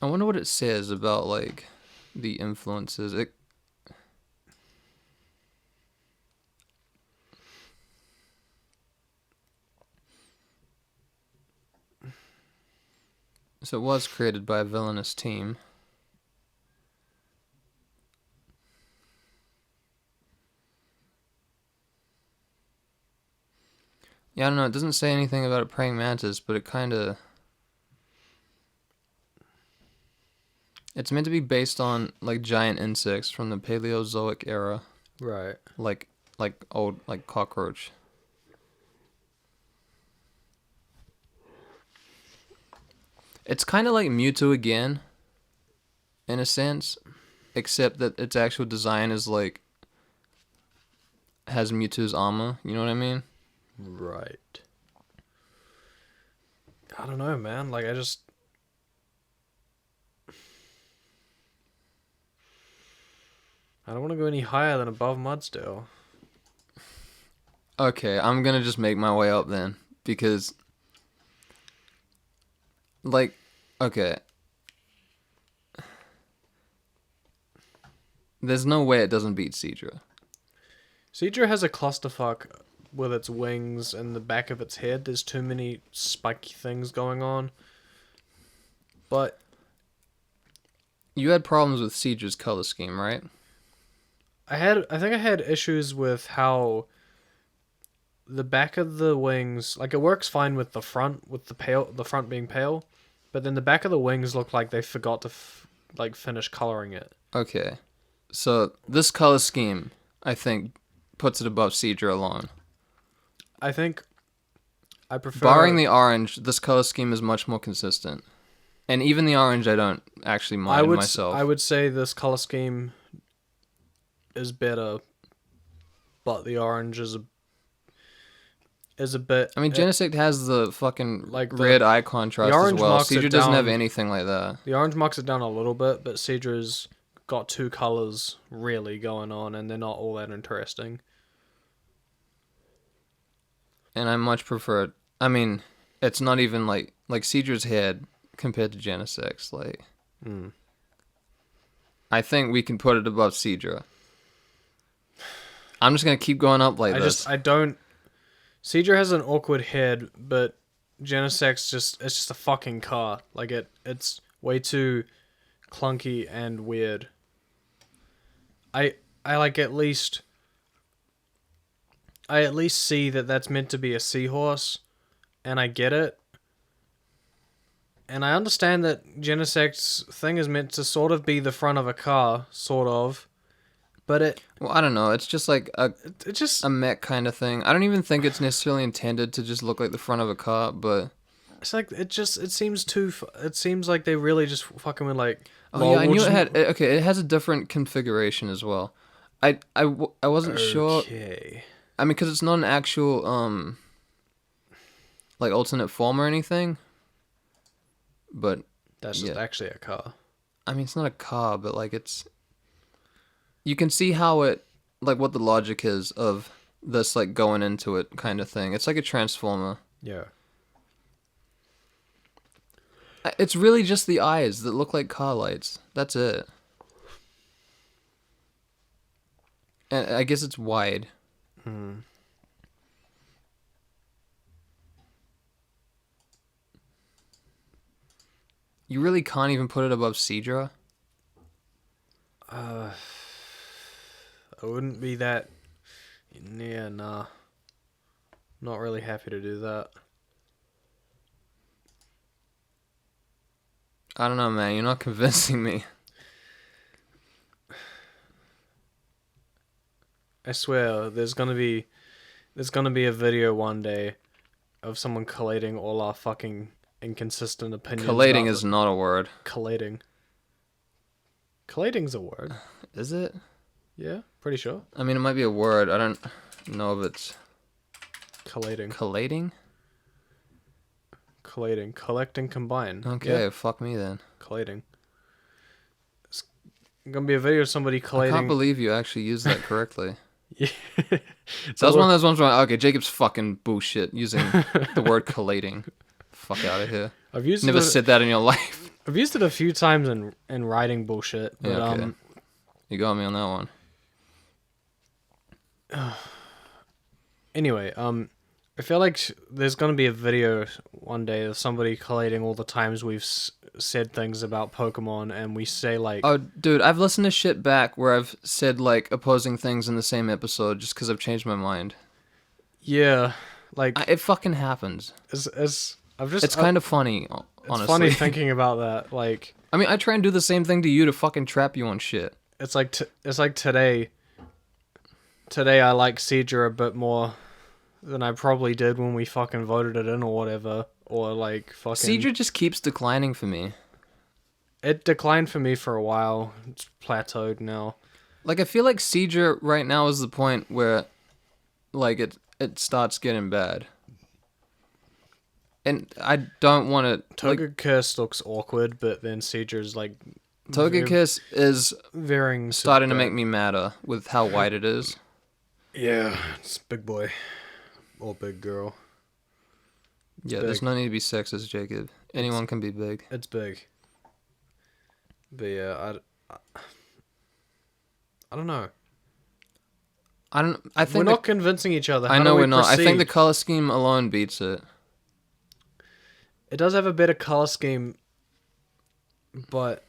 I wonder what it says about like the influences. So it was created by a villainous team. Yeah, I don't know. It doesn't say anything about a praying mantis, but it kind of... It's meant to be based on like giant insects from the Paleozoic era. Right. Like old like cockroach. It's kind of like Mewtwo again, in a sense, except that its actual design is like has Mewtwo's armor. You know what I mean? Right. I don't know, man. Like I don't want to go any higher than above Mudsdale. Okay, I'm gonna just make my way up then, because like, okay, there's no way it doesn't beat Seadra. Seadra has a clusterfuck with its wings and the back of its head. There's too many spiky things going on. But you had problems with Seadra's color scheme, right? I think I had issues with how the back of the wings, like it works fine with the front, with the front being pale, but then the back of the wings look like they forgot to finish coloring it. Okay, so this color scheme, I think, puts it above Seadra alone. I think I prefer... Barring the orange, this color scheme is much more consistent. And even the orange I don't actually mind myself. I would say this color scheme is better, but the orange is a bit... I mean, Genesect has the fucking like red eye contrast as well. Seadra doesn't have anything like that. The orange marks it down a little bit, but Seadra's got two colors really going on, and they're not all that interesting. And I much prefer it. I mean, it's not even like Seadra's head compared to Genesect's. Like, I think we can put it above Seadra. I'm just gonna keep going up like this. Seadra has an awkward head, but Genesect's it's just a fucking car. Like it's way too clunky and weird. I at least see that that's meant to be a seahorse, and I get it, And I understand that Genesect's thing is meant to sort of be the front of a car, sort of. But Well, I don't know. It's just like it just... a mech kind of thing. I don't even think it's necessarily intended to just look like the front of a car, but... It's like, it seems too... It seems like they really just fucking were like... Oh, yeah, I knew it had... Okay, it has a different configuration as well. I wasn't sure... Okay. I mean, because it's not an actual, like, alternate form or anything. But... That's just actually a car. I mean, it's not a car, but, like, it's... You can see how it... Like, what the logic is of this, like, going into it kind of thing. It's like a transformer. Yeah. It's really just the eyes that look like car lights. That's it. And I guess it's wide. You really can't even put it above Seadra? I wouldn't be that... Yeah, nah. Not really happy to do that. I don't know, man. You're not convincing me. I swear, there's gonna be a video one day of someone collating all our fucking inconsistent opinions. Collating is not a word. Collating. Collating's a word. Is it? Yeah, pretty sure. I mean, it might be a word. I don't know if it's... Collating. Collating? Collating. Collect and combine. Okay, Yeah. fuck me then. Collating. It's gonna be a video of somebody collating. I can't believe you actually used that correctly. Yeah. That was one of those ones where, okay, Jacob's fucking bullshit using the word collating. Fuck out of here. I've used Never said that in your life. I've used it a few times in writing bullshit. But, Yeah, okay. You got me on that one. Anyway, I feel like there's gonna be a video one day of somebody collating all the times we've said things about Pokemon, and we say like... Oh, dude, I've listened to shit back where I've said, like, opposing things in the same episode just because I've changed my mind. Yeah, like... It fucking happens. It's kind of funny, honestly. It's funny thinking about that, like... I mean, I try and do the same thing to you to fucking trap you on shit. It's like today... Today I like Seadra a bit more than I probably did when we fucking voted it in or whatever. Or like fucking... Seadra just keeps declining for me. It declined for me for a while. It's plateaued now. Like, I feel like Seadra right now is the point where, like, it starts getting bad. And I don't want to... Togekiss looks awkward, but then Seadra's like... Togekiss is varying starting to make me madder with how wide it is. Yeah, it's big boy. Or big girl. Yeah, there's no need to be sexist, Jacob. Anyone can be big. It's big. But yeah, I don't know. I think we're not convincing each other. I know we're not. I think the color scheme alone beats it. It does have a better color scheme, but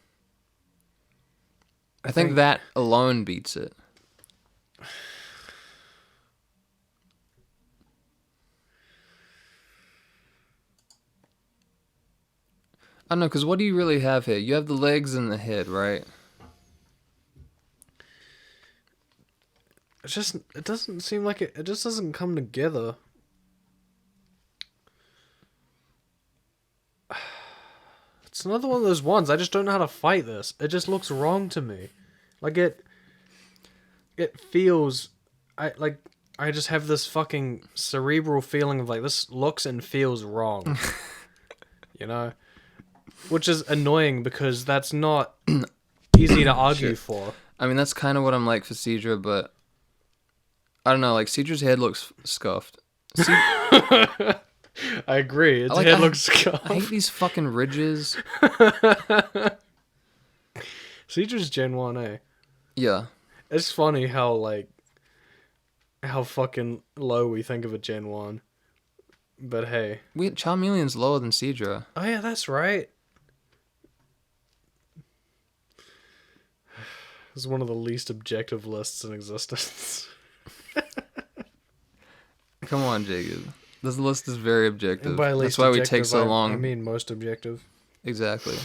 I think that alone beats it. I don't know, because what do you really have here? You have the legs and the head, right? It doesn't seem like it just doesn't come together. It's another one of those ones, I just don't know how to fight this. It just looks wrong to me. Like it feels... I just have this fucking cerebral feeling of like, this looks and feels wrong. You know? Which is annoying because that's not easy to argue for. I mean, that's kind of what I'm like for Seadra, but... I don't know, like, Seadra's head looks scuffed. I agree. Its head looks scuffed. I hate these fucking ridges. Seadra's Gen 1A. Yeah. It's funny how fucking low we think of a Gen 1. But hey. Charmeleon's lower than Seadra. Oh yeah, that's right. This is one of the least objective lists in existence. Come on, Jacob. This list is very objective. And by least that's why we objective, take so long. I mean most objective. exactly.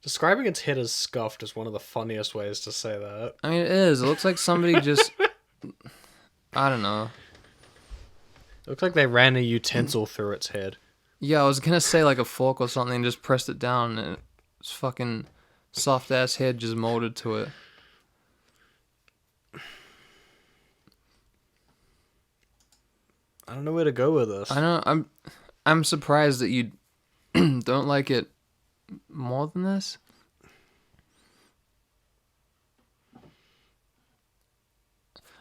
Describing its head as scuffed is one of the funniest ways to say that. I mean, it is. It looks like somebody just, I don't know. It looks like they ran a utensil through its head. Yeah, I was gonna say like a fork or something, and just pressed it down, and its fucking soft ass head just molded to it. I don't know where to go with this. I know. I'm surprised that you don't like it more than this.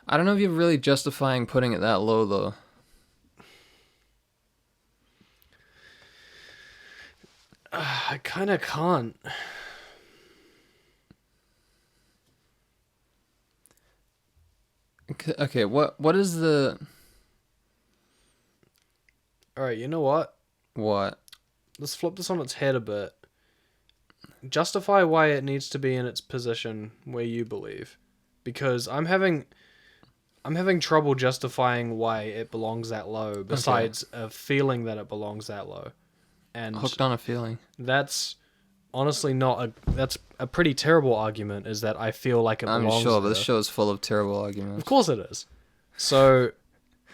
I don't know if you're really justifying putting it that low though. I kind of can't. Okay, what is the Alright, you know what? what? Let's flip this on its head a bit. Justify why it needs to be in its position where you believe. Because I'm having trouble justifying why it belongs that low, besides a feeling that it belongs that low. And Hooked on a feeling. that's honestly that's a pretty terrible argument, is that I feel like it belongs I'm sure, but there. this show is full of terrible arguments. Of course it is. So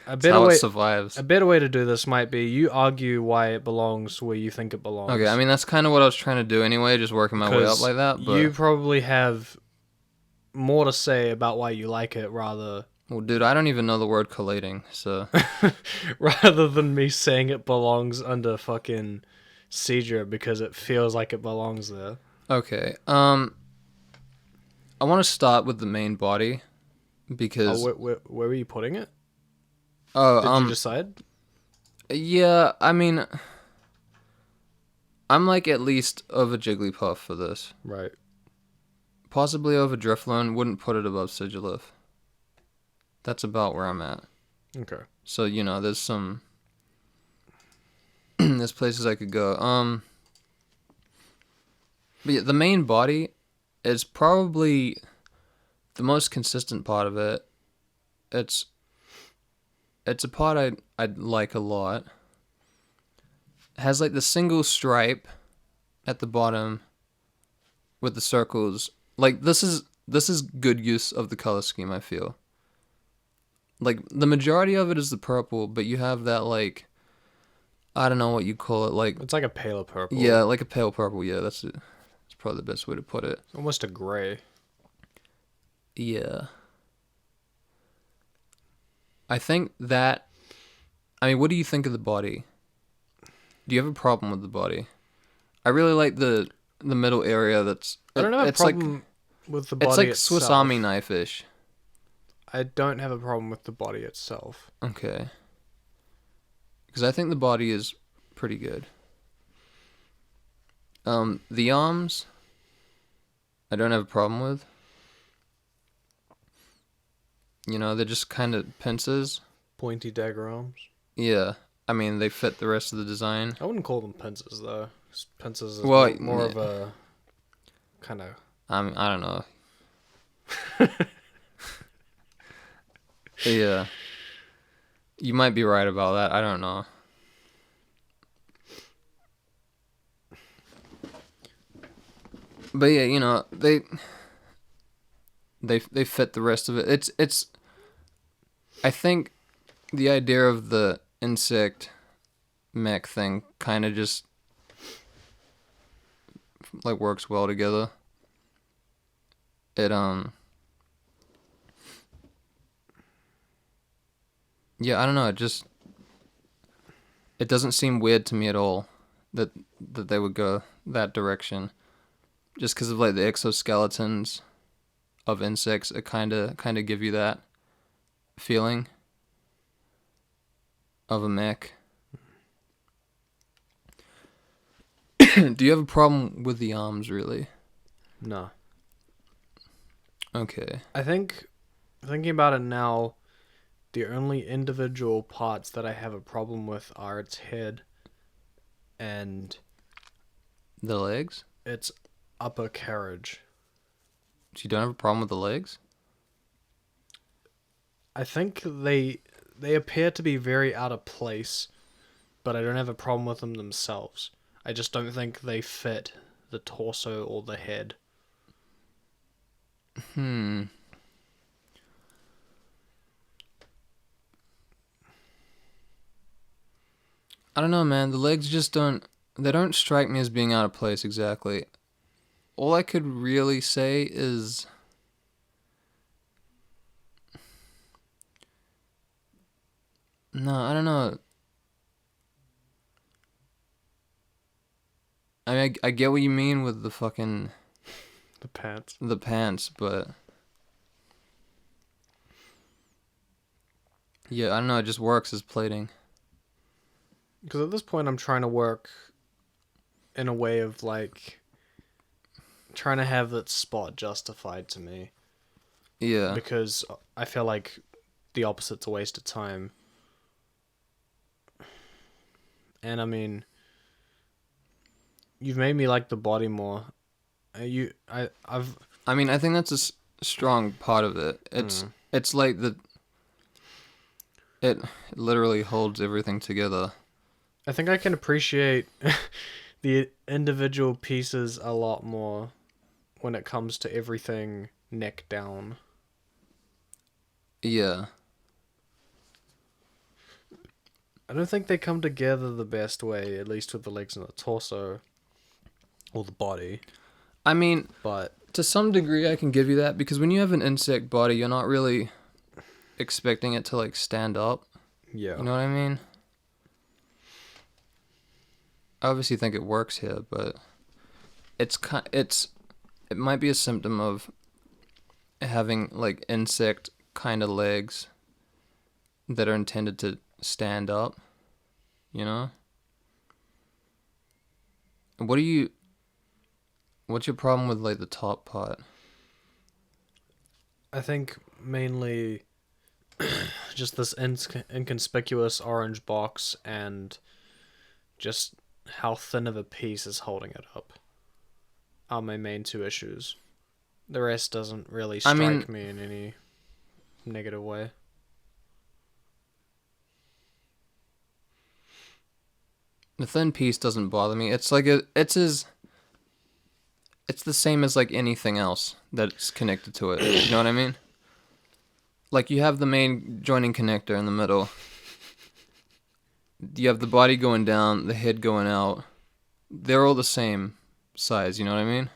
a It's better how way it survives. a better way to do this might be you argue why it belongs where you think it belongs. Okay, I mean that's kind of what I was trying to do anyway, just working my way up Because like that. But you probably have more to say about why you like it rather well, dude, I don't even know the word collating, so rather than me saying it belongs under fucking seizure because it feels like it belongs there. okay. I want to start with the main body because Where were you putting it? oh, Did you decide? yeah, I mean, I'm like at least over Jigglypuff for this. Right. Possibly over Drifloon. Wouldn't put it above Sigilif. That's about where I'm at. Okay. So you know, there's some there's places I could go. But yeah, the main body is probably the most consistent part of it. It's a part I'd like a lot. It has like the single stripe at the bottom with the circles. Like this is good use of the color scheme, I feel. Like the majority of it is the purple, but you have that like I don't know what you call it, like It's like a paler purple. yeah, like a pale purple. Yeah, that's it. That's probably the best way to put it. Almost a gray. Yeah. I think that. I mean, what do you think of the body? Do you have a problem with the body? I really like the middle area. I don't have a it's like problem with the body it's like itself. Swiss Army knife-ish. I don't have a problem with the body itself. Okay. Because I think the body is pretty good. The arms, I don't have a problem with. You know, they're just kind of pincers. Pointy dagger arms. Yeah. I mean, they fit the rest of the design. I wouldn't call them pincers though. Pincers is Well, more of a kind of. I don't know. Yeah. You might be right about that. I don't know. But yeah, you know, they fit the rest of it. It's I think the idea of the insect mech thing kind of just like works well together. It yeah, I don't know, it doesn't seem weird to me at all that they would go that direction. Just because of like the exoskeletons of insects, it kind of give you that feeling of a mech. Do you have a problem with the arms, really? No. Okay. I think, thinking about it now, the only individual parts that I have a problem with are its head and The legs? its upper carriage. So you don't have a problem with the legs? I think they appear to be very out of place but I don't have a problem with them themselves. I just don't think they fit the torso or the head. Hmm. I don't know, man. The legs just don't. They don't strike me as being out of place exactly. All I could really say is. No, I don't know. I mean, I get what you mean with the fucking. The pants. The pants, but. Yeah, I don't know. It just works as plating. Because at this point, I'm trying to work in a way of like trying to have that spot justified to me. Yeah. Because I feel like the opposite's a waste of time. And I mean, you've made me like the body more. I mean, I think that's a strong part of it. It's like it literally holds everything together. I think I can appreciate the individual pieces a lot more when it comes to everything neck down. Yeah. I don't think they come together the best way, at least with the legs and the torso. Or the body. I mean, but to some degree I can give you that, because when you have an insect body, you're not really expecting it to like stand up. Yeah. You know what I mean? I obviously think it works here, but it might be a symptom of having like insect kind of legs that are intended to stand up, you know? What's your problem with like the top part? I think mainly just this inconspicuous orange box and just how thin of a piece is holding it up are my main two issues. The rest doesn't really strike me in any negative way. The thin piece doesn't bother me. It's like it's the same as like anything else that's connected to it. You know what I mean? Like you have the main joining connector in the middle. You have the body going down, the head going out. They're all the same size, you know what I mean?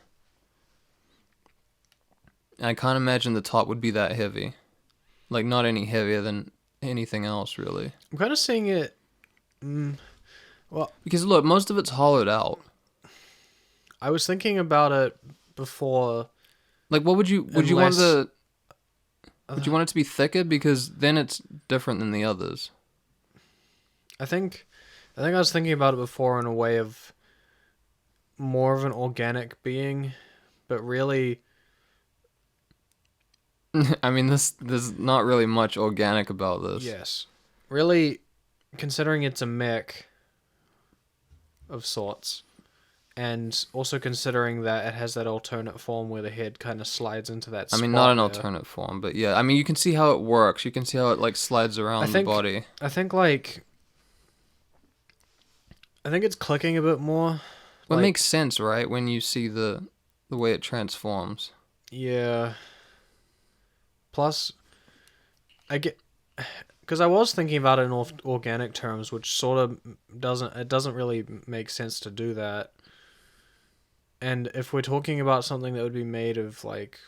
And I can't imagine the top would be that heavy. Like not any heavier than anything else, really. I'm kind of seeing it... well, because look, most of it's hollowed out. I was thinking about it before. Like, what would you want would you want it to be thicker? Because then it's different than the others. I think I was thinking about it before in a way of more of an organic being, but really. I mean, there's not really much organic about this. Yes, really, considering it's a mech of sorts. And also considering that it has that alternate form where the head kind of slides into that spot. I mean, not an alternate form, but yeah. I mean, you can see how it works. You can see how it, like, slides around the body. I think it's clicking a bit more. Well, it makes sense, right? When you see the way it transforms. Yeah. Plus, I get... Because I was thinking about it in organic terms, which sort of doesn't really make sense to do that. And if we're talking about something that would be made of, like,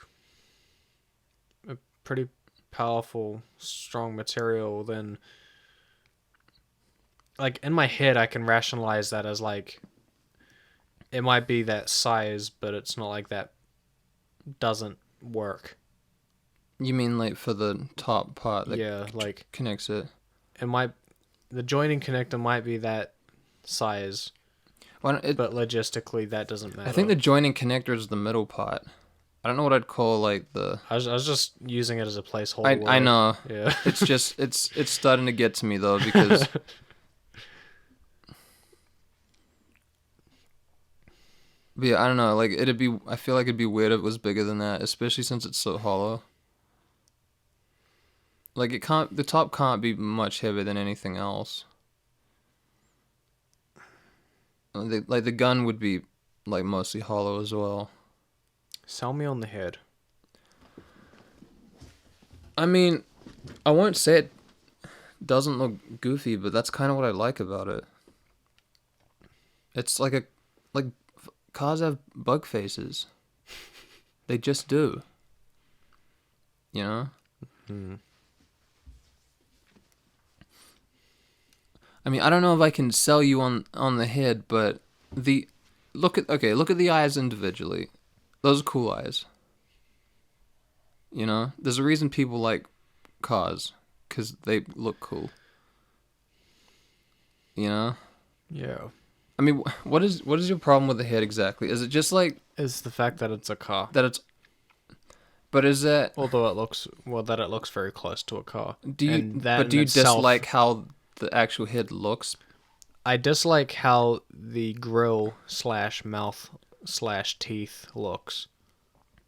a pretty powerful, strong material, then, like, in my head, I can rationalize that as, like, it might be that size, but it's not like that doesn't work. You mean, like, for the top part that connects it? The joining connector might be that size. But logistically, that doesn't matter. I think the joining connector is the middle part. I don't know what I'd call like the. I was just using it as a placeholder. I know. Yeah. It's just it's starting to get to me though because. But yeah, I don't know. Like I feel like it'd be weird if it was bigger than that, especially since it's so hollow. Like the top can't be much heavier than anything else. Like the gun would be like mostly hollow as well. Sell me on the head. I mean, I won't say it doesn't look goofy, but that's kind of what I like about it. It's like cars have bug faces. They just do. You know? Hmm. I mean, I don't know if I can sell you on the head, but look at the eyes individually. Those are cool eyes. You know? There's a reason people like cars, cuz they look cool. You know? Yeah. I mean, what is your problem with the head exactly? Is it just like It's the fact that it's a car. that it's but is that Although it looks very close to a car. do you And that but in do you itself, dislike how the actual head looks? I dislike how the grill / mouth / teeth looks.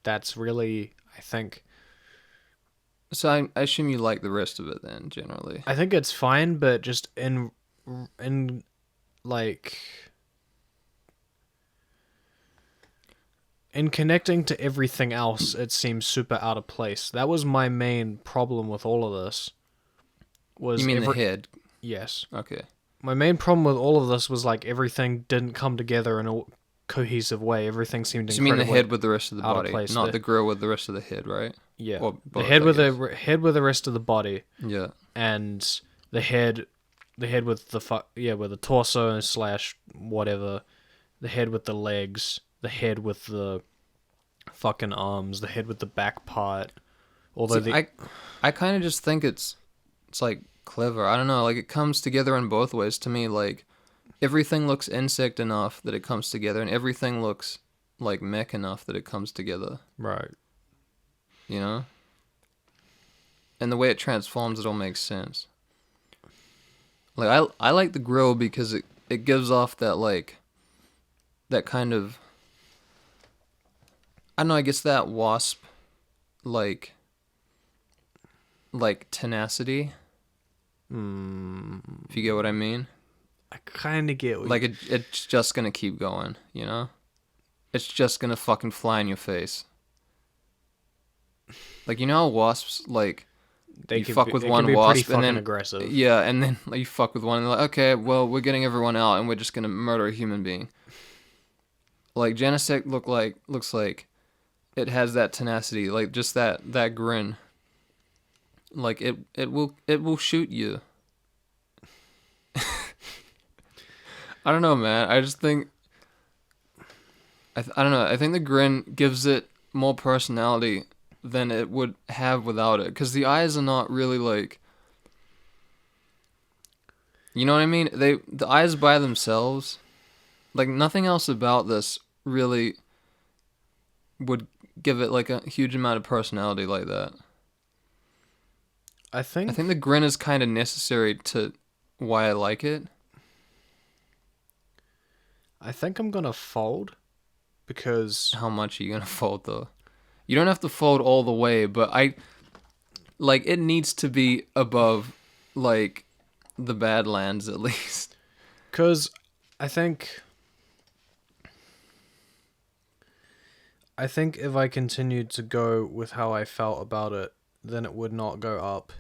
That's really, I think So I assume you like the rest of it then, generally. it's fine, but just in like in connecting to everything else, it seems super out of place. That was my main problem with all of this. You mean the head? Yes. Okay. My main problem with all of this was like everything didn't come together in a cohesive way. Everything seemed So you mean incredibly the head with the rest of the out of body, place. not the grill with the rest of the head, right? Yeah, Or the both, head I with guess. the head with the rest of the body, Yeah. and the head with with the torso / whatever, the head with the legs, the head with the fucking arms, the head with the back part. Although See, I kind of just think it's like clever. I don't know, like it comes together in both ways to me. Like everything looks insect enough that it comes together, and everything looks like mech enough that it comes together. right. You know? And the way it transforms, it all makes sense. Like I like the grill because it gives off that like that kind of I don't know, I guess that wasp like tenacity, if you get what I mean. I kind of get what Like it's just gonna keep going, you know? It's just gonna fucking fly in your face. Like you know how wasps like you fuck with one pretty wasp and fucking then aggressive. yeah, and then like, you fuck with one and they're like, okay, well we're getting everyone out and we're just gonna murder a human being. Like Genesect looks like it has that tenacity, like just that grin. Like it will shoot you. I don't know, man. I just think I don't know. I think the grin gives it more personality than it would have without it, because the eyes are not really like. You know what I mean? The eyes by themselves, like nothing else about this really would give it like a huge amount of personality like that. I think I think the grin is kind of necessary to why I like it. I'm gonna fold because How much are you gonna fold though? You don't have to fold all the way, but like it needs to be above like the Badlands at least. I think if I continued to go with how I felt about it, then it would not go up.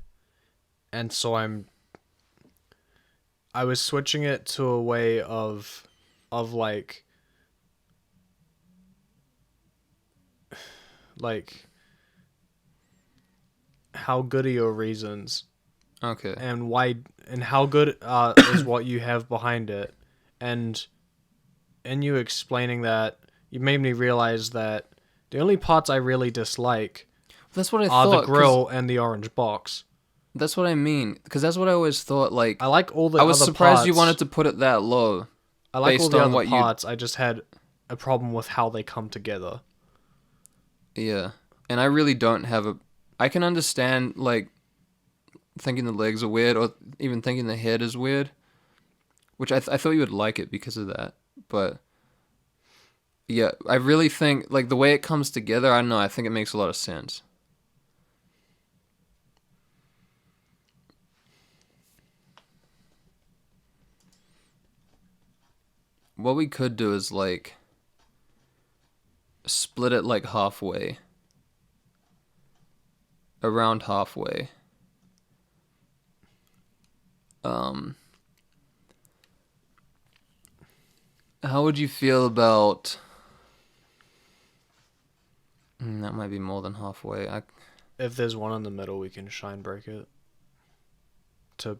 And so I was switching it to a way of like how good are your reasons Okay. and why and how good is what you have behind it. And in you explaining that, you made me realize that the only parts I really dislike That's what I are thought. the grill and the orange box. That's what I mean. Because that's what I always thought. Like I like all the I was other surprised parts. you wanted to put it that low. I like all based the on other what you- parts. I just had a problem with how they come together. Yeah, and I really don't have a. I can understand like thinking the legs are weird, or even thinking the head is weird, which I thought you would like it because of that. But yeah, I really think like the way it comes together. I don't know. I think it makes a lot of sense. what we could do is like split it like halfway. Around halfway. How would you feel about... that might be more than halfway. If there's one in the middle, we can shine break it to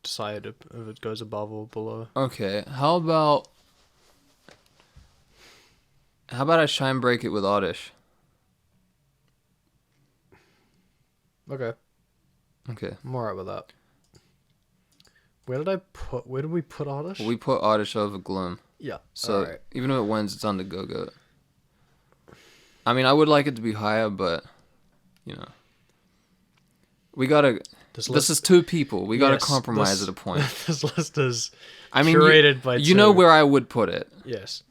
decide if it goes above or below. Okay, how about I shine break it with Oddish? Okay. Okay. I'm alright with that. Where did we put Oddish? Well, we put Oddish over Gloom. Yeah. So right. even if it wins, it's on the Go-Goat. I mean, I would like it to be higher, but, you know. We gotta... This is two people. We gotta compromise at a point. This list is curated by two. You know where I would put it. Yes.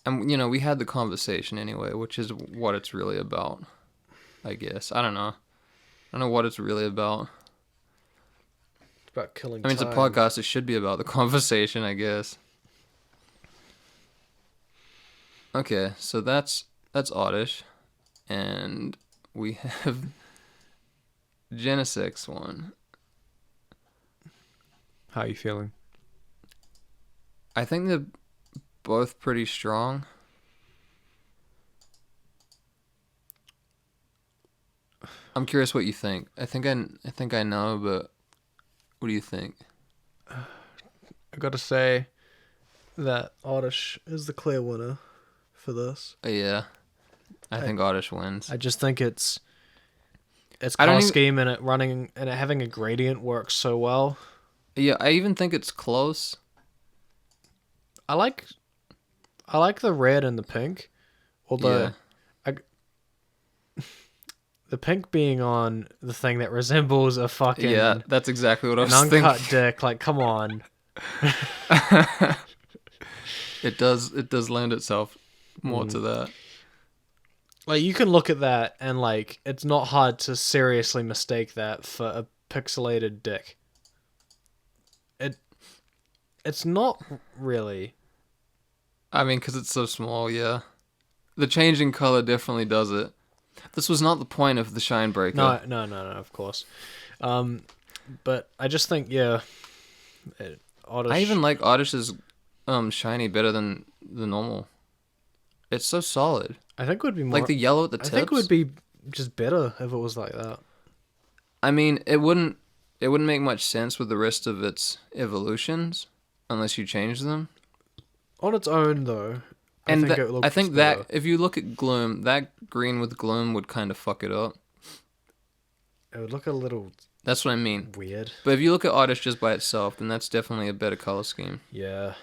And, you know, we had the conversation anyway, which is what it's really about, I guess. I don't know. I don't know what it's really about. It's about killing I mean, time. it's a podcast. It should be about the conversation, I guess. Okay, so that's Oddish. And we have Genesect one. How are you feeling? I think they're both pretty strong. I'm curious what you think. I think I know, but what do you think? I gotta say that Oddish is the clear winner for this. Yeah, I think Oddish wins. I just think its color scheme and it having a gradient works so well. Yeah, I even think it's close. I like the red and the pink, although the pink being on the thing that resembles a fucking... Yeah, that's exactly what I was thinking. An uncut dick, like, come on. It does lend itself more to that. Like, you can look at that and, like, it's not hard to seriously mistake that for a pixelated dick. It's not really. I mean, because it's so small, yeah. The changing color definitely does it. This was not the point of the Shine Breaker. No, of course. But I just think, yeah. Oddish. I even like Oddish's shiny better than the normal. It's so solid. I think it would be more... Like the yellow at the tips. I think it would be just better if it was like that. I mean, it wouldn't make much sense with the rest of its evolutions unless you change them. On its own, though, I think that if you look at Gloom, that green with Gloom would kind of fuck it up. It would look a little... That's what I mean. Weird. But if you look at Oddish just by itself, then that's definitely a better color scheme. Yeah.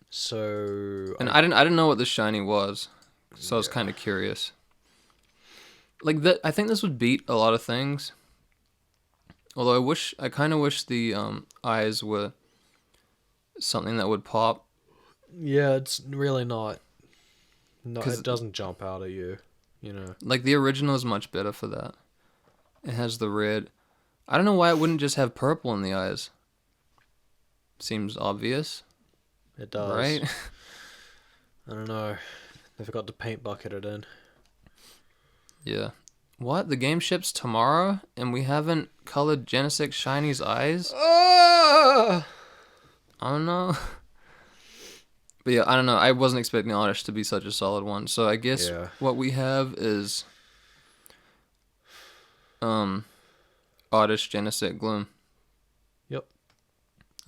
So... And I didn't know what the shiny was, so I was kind of curious. Like I think this would beat a lot of things. Although I kind of wish the eyes were something that would pop. Yeah, it's really not. No, it doesn't jump out at you, you know. Like the original is much better for that. It has the red. I don't know why it wouldn't just have purple in the eyes. Seems obvious. It does. Right? I don't know. They forgot to paint bucket it in. Yeah. What? The game ships tomorrow, and we haven't colored Genesect Shiny's eyes? I don't know. But yeah, I don't know. I wasn't expecting Oddish to be such a solid one. So I guess what we have is Oddish, Genesect, Gloom. Yep.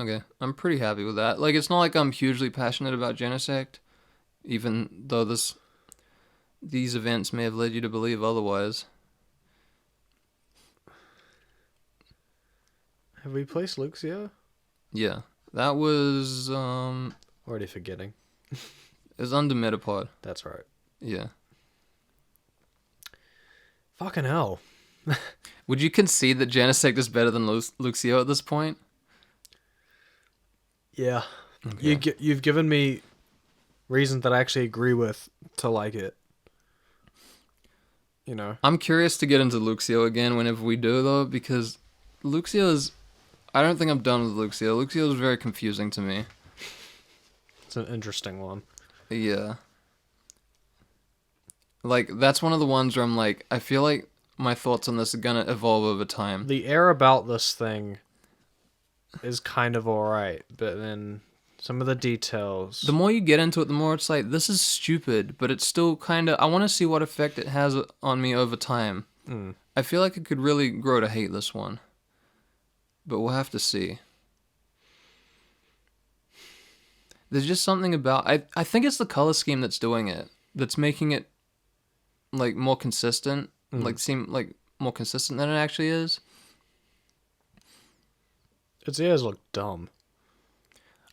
Okay. I'm pretty happy with that. Like, it's not like I'm hugely passionate about Genesect, even though these events may have led you to believe otherwise. Have we placed Luxio? Yeah. That was already forgetting. It was under Metapod. That's right. Yeah. Fucking hell. Would you concede that Genesect is better than Luxio at this point? Yeah. Okay. You've given me reasons that I actually agree with to like it. you know. I'm curious to get into Luxio again whenever we do, though, because Luxio is... I don't think I'm done with Luxio. Luxio is very confusing to me. It's an interesting one. Yeah. Like, that's one of the ones where I'm like, I feel like my thoughts on this are gonna evolve over time. The air about this thing is kind of alright, but then some of the details... The more you get into it, the more it's like, this is stupid, but it's still kind of... I want to see what effect it has on me over time. I feel like I could really grow to hate this one. But we'll have to see. There's just something about... I think it's the color scheme that's doing it. That's making it, like, more consistent. Like, seem, like, more consistent than it actually is. Its ears look dumb.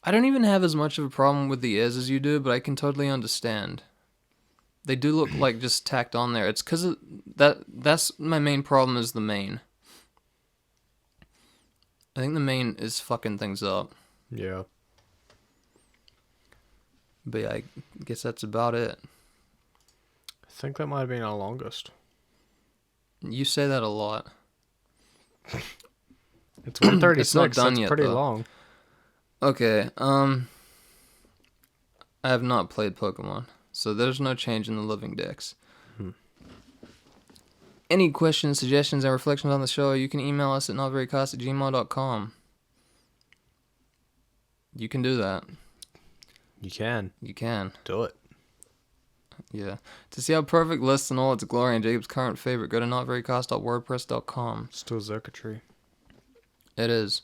I don't even have as much of a problem with the ears as you do, but I can totally understand. They do look like just tacked on there. It's because that's my main problem is the mane. I think the mane is fucking things up. Yeah. But yeah, I guess that's about it. I think that might have been our longest. You say that a lot. It's 1:36. It's not done That's yet, pretty though. long. Okay, I have not played Pokemon, so there's no change in the living dex. Any questions, suggestions, and reflections on the show, you can email us at notverycast@gmail.com. You can do that. You can. You can. Do it. Yeah. To see our perfect list in all its glory and Jacob's current favorite, go to notverycast.wordpress.com. Still circuitry. It is.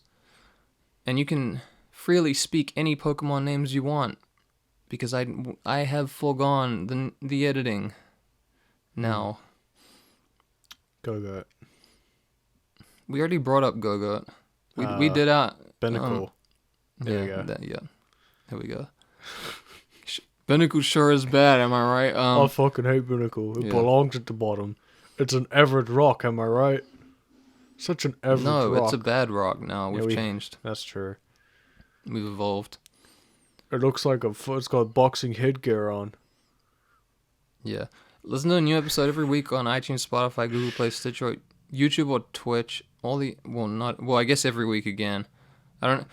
And you can freely speak any Pokemon names you want, because I have foregone the editing now. Go. We already brought up Go-Go. We did our... Binnacle. There you go. There we go. Binnacle sure is bad, am I right? I fucking hate Binnacle. It belongs at the bottom. It's an average rock, am I right? Such an average rock. No, it's a bad rock now. We've changed. That's true. We've evolved. It looks like it's got boxing headgear on. Yeah. Listen to a new episode every week on iTunes, Spotify, Google Play, Stitcher, YouTube, or Twitch. I guess every week again. That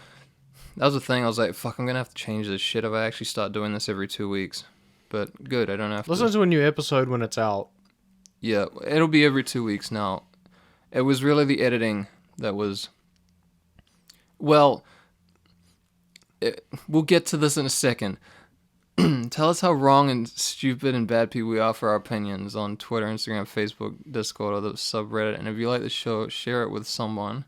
was the thing. I was like, fuck, I'm gonna have to change this shit if I actually start doing this every 2 weeks. But good, I don't have to. Listen to a new episode when it's out. Yeah, it'll be every 2 weeks now. It was really the editing that was... Well, we'll get to this in a second. Tell us how wrong and stupid and bad people we are for our opinions on Twitter, Instagram, Facebook, Discord, or the subreddit. And if you like the show, share it with someone.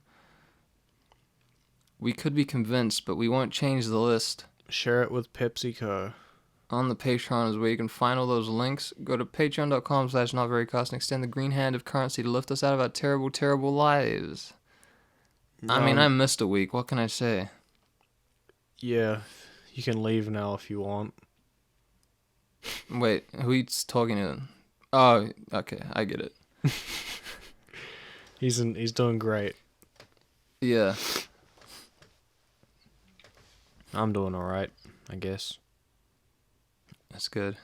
We could be convinced, but we won't change the list. Share it with PepsiCo. On the Patreon is where you can find all those links. Go to patreon.com/notverycast and extend the green hand of currency to lift us out of our terrible, terrible lives. I mean, I missed a week. What can I say? Yeah, you can leave now if you want. Wait, who's talking to? Oh, okay, I get it. He's doing great. Yeah. I'm doing alright, I guess. That's good.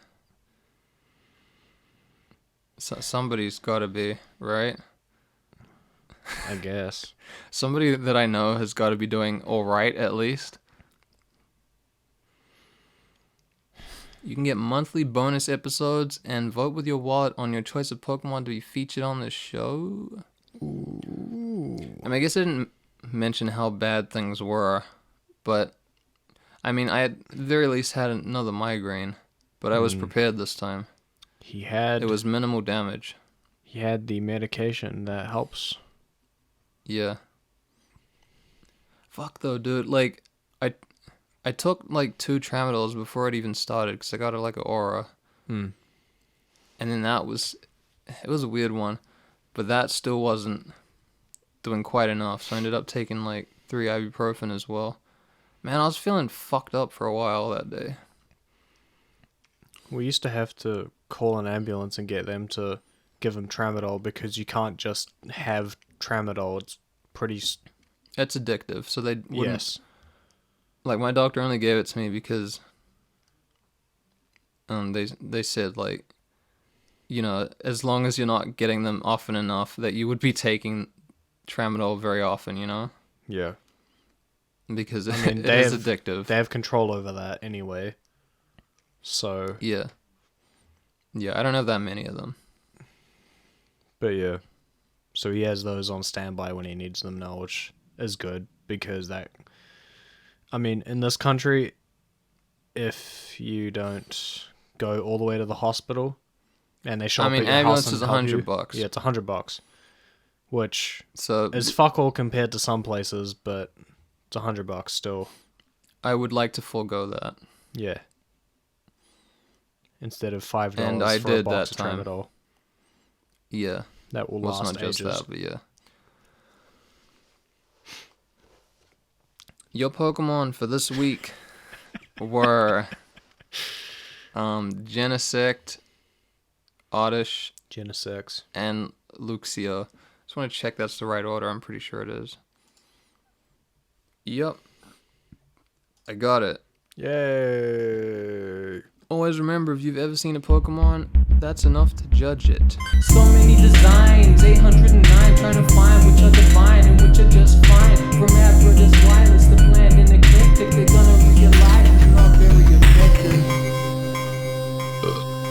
Somebody's got to be, right? I guess. Somebody that I know has got to be doing all right, at least. You can get monthly bonus episodes and vote with your wallet on your choice of Pokemon to be featured on the show. Ooh. I mean, I guess I didn't mention how bad things were, but I mean, I at the very least had another migraine, but I was prepared this time. It was minimal damage. He had the medication that helps. Yeah. Fuck though, dude. Like, I took like 2 Tramadols before it even started because I got like an aura. And then it was a weird one, but that still wasn't doing quite enough. So I ended up taking like 3 ibuprofen as well. Man, I was feeling fucked up for a while that day. We used to have to call an ambulance and get them to give him Tramadol because you can't just have Tramadol. It's pretty... It's addictive, so they wouldn't... Yes. Like, my doctor only gave it to me because they said, like, as long as you're not getting them often enough, that you would be taking tramadol very often, Yeah. because I mean, it is addictive. They have control over that anyway. So. Yeah. Yeah, I don't have that many of them. But yeah. So he has those on standby when he needs them now, which is good because in this country, if you don't go all the way to the hospital and they show up at your ambulance house is and help you, $100. yeah, it's $100, which So is fuck all compared to some places, but it's $100 still. I would like to forego that. Yeah. Instead of $5 And I for did a box that of time. Tramadol. Yeah. That will Well, it's last not just ages. that, but yeah. Your Pokemon for this week were Genesect, Oddish, Genesect. and Luxio. Just want to check that's the right order. I'm pretty sure it is. Yep. I got it. Yay! Always remember, if you've ever seen a Pokemon, that's enough to judge it. So many designs, 809, trying to find which are divine and which are just fine. From Abra to wireless, the bland and eclectic, they're gonna realize you're not very effective.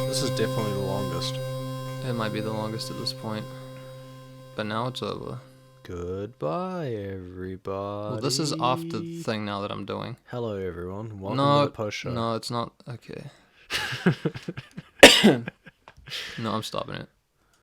This is definitely the longest. It might be the longest at this point. But now it's over. Goodbye, everybody. Well, this is off the thing now that I'm doing. Hello, everyone. Welcome No, to the post show. no, it's not. Okay. No, I'm stopping it.